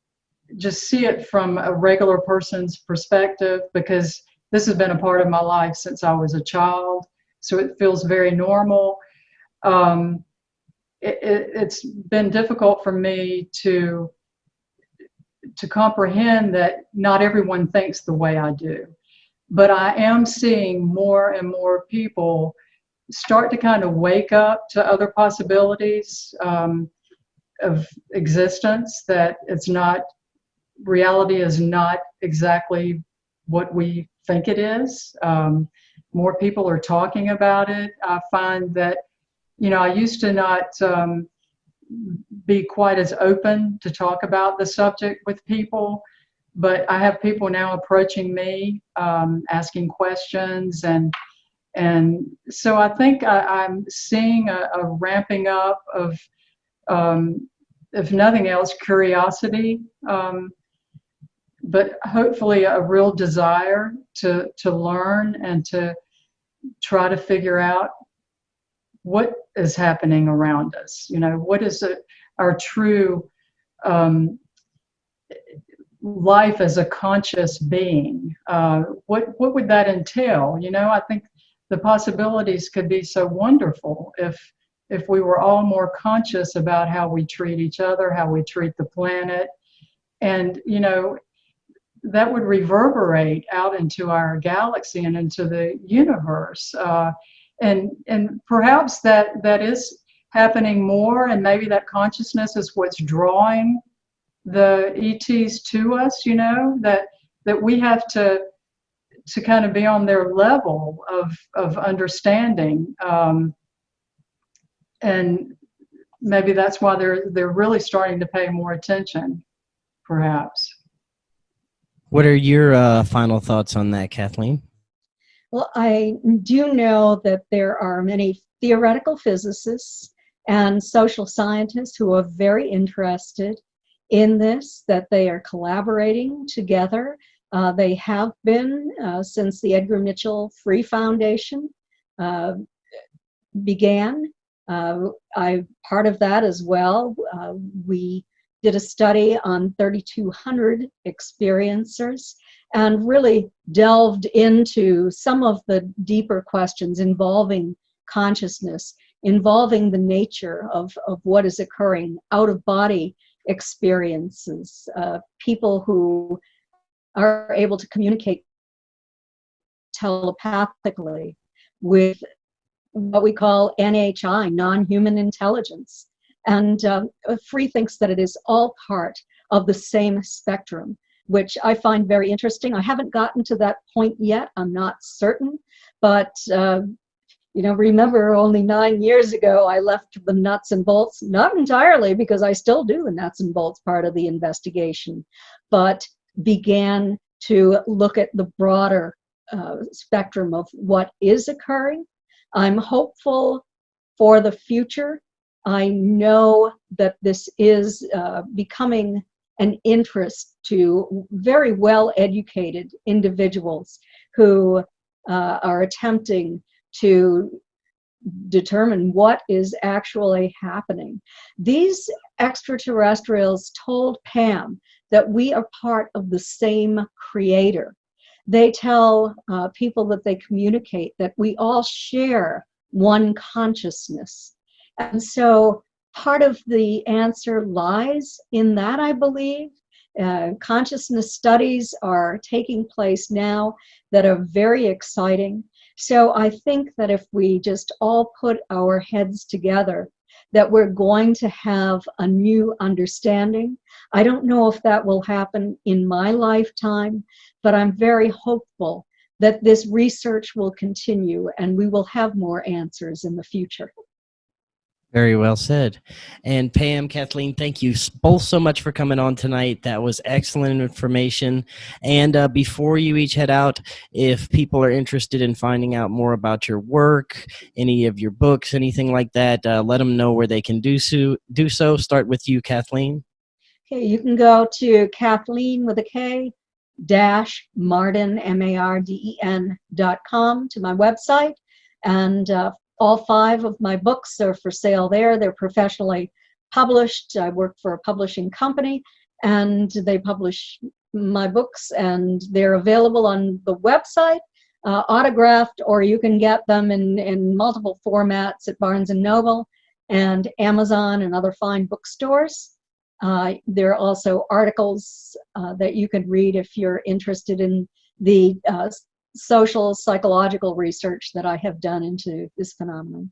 just see it from a regular person's perspective, because this has been a part of my life since I was a child, so it feels very normal. It's been difficult for me to comprehend that not everyone thinks the way I do. But I am seeing more and more people start to kind of wake up to other possibilities of existence, that reality is not exactly what we think it is. More people are talking about it. I find that, I used to not be quite as open to talk about the subject with people, but I have people now approaching me, asking questions, and so I think I'm seeing a ramping up of, if nothing else, curiosity, but hopefully a real desire to learn and to try to figure out what is happening around us. What is our true life as a conscious being? What would that entail? I think the possibilities could be so wonderful if we were all more conscious about how we treat each other, how we treat the planet, and that would reverberate out into our galaxy and into the universe. And perhaps that is happening more, and maybe that consciousness is what's drawing the ETs to us, that we have to kind of be on their level of understanding. And maybe that's why they're really starting to pay more attention, perhaps. What are your final thoughts on that, Kathleen? Well, I do know that there are many theoretical physicists and social scientists who are very interested in this, that they are collaborating together. They have been since the Edgar Mitchell Free Foundation began. I'm part of that as well. We did a study on 3,200 experiencers and really delved into some of the deeper questions involving consciousness, involving the nature of what is occurring, out-of-body experiences, people who are able to communicate telepathically with what we call NHI, non-human intelligence. And Free thinks that it is all part of the same spectrum, which I find very interesting. I haven't gotten to that point yet. I'm not certain, but remember only 9 years ago, I left the nuts and bolts, not entirely because I still do the nuts and bolts part of the investigation, but began to look at the broader spectrum of what is occurring. I'm hopeful for the future. I know that this is becoming an interest to very well-educated individuals who are attempting to determine what is actually happening. These extraterrestrials told Pam that we are part of the same creator. They tell people that they communicate that we all share one consciousness. And so part of the answer lies in that, I believe. Consciousness studies are taking place now that are very exciting. So I think that if we just all put our heads together, that we're going to have a new understanding. I don't know if that will happen in my lifetime, but I'm very hopeful that this research will continue and we will have more answers in the future. Very well said. And Pam, Kathleen, thank you both so much for coming on tonight. That was excellent information. And before you each head out, if people are interested in finding out more about your work, any of your books, anything like that, let them know where they can do so. Start with you, Kathleen. Okay, you can go to Kathleen with a K -Marden, MARDEN.com, to my website, and all 5 of my books are for sale there. They're professionally published. I work for a publishing company, and they publish my books, and they're available on the website, autographed, or you can get them in multiple formats at Barnes & Noble and Amazon and other fine bookstores. There are also articles that you can read if you're interested in the social psychological research that I have done into this phenomenon.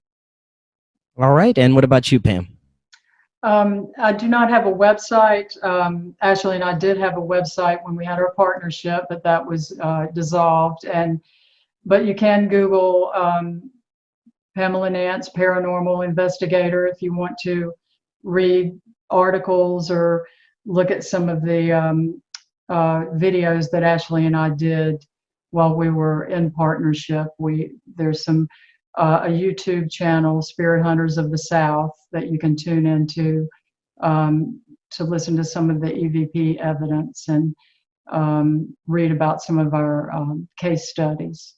All right. And what about you, Pam? I do not have a website. Ashley and I did have a website when we had our partnership, but that was dissolved. But you can Google Pamela Nance, paranormal investigator, if you want to read articles or look at some of the videos that Ashley and I did while we were in partnership. There's some a YouTube channel, Spirit Hunters of the South, that you can tune into to listen to some of the EVP evidence and read about some of our case studies.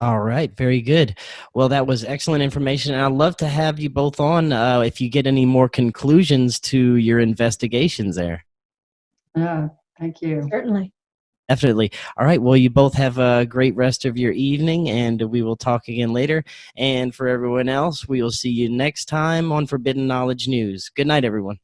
All right. Very good. Well, that was excellent information. And I'd love to have you both on if you get any more conclusions to your investigations there. Yeah, thank you. Certainly. Definitely. All right. Well, you both have a great rest of your evening, and we will talk again later. And for everyone else, we will see you next time on Forbidden Knowledge News. Good night, everyone.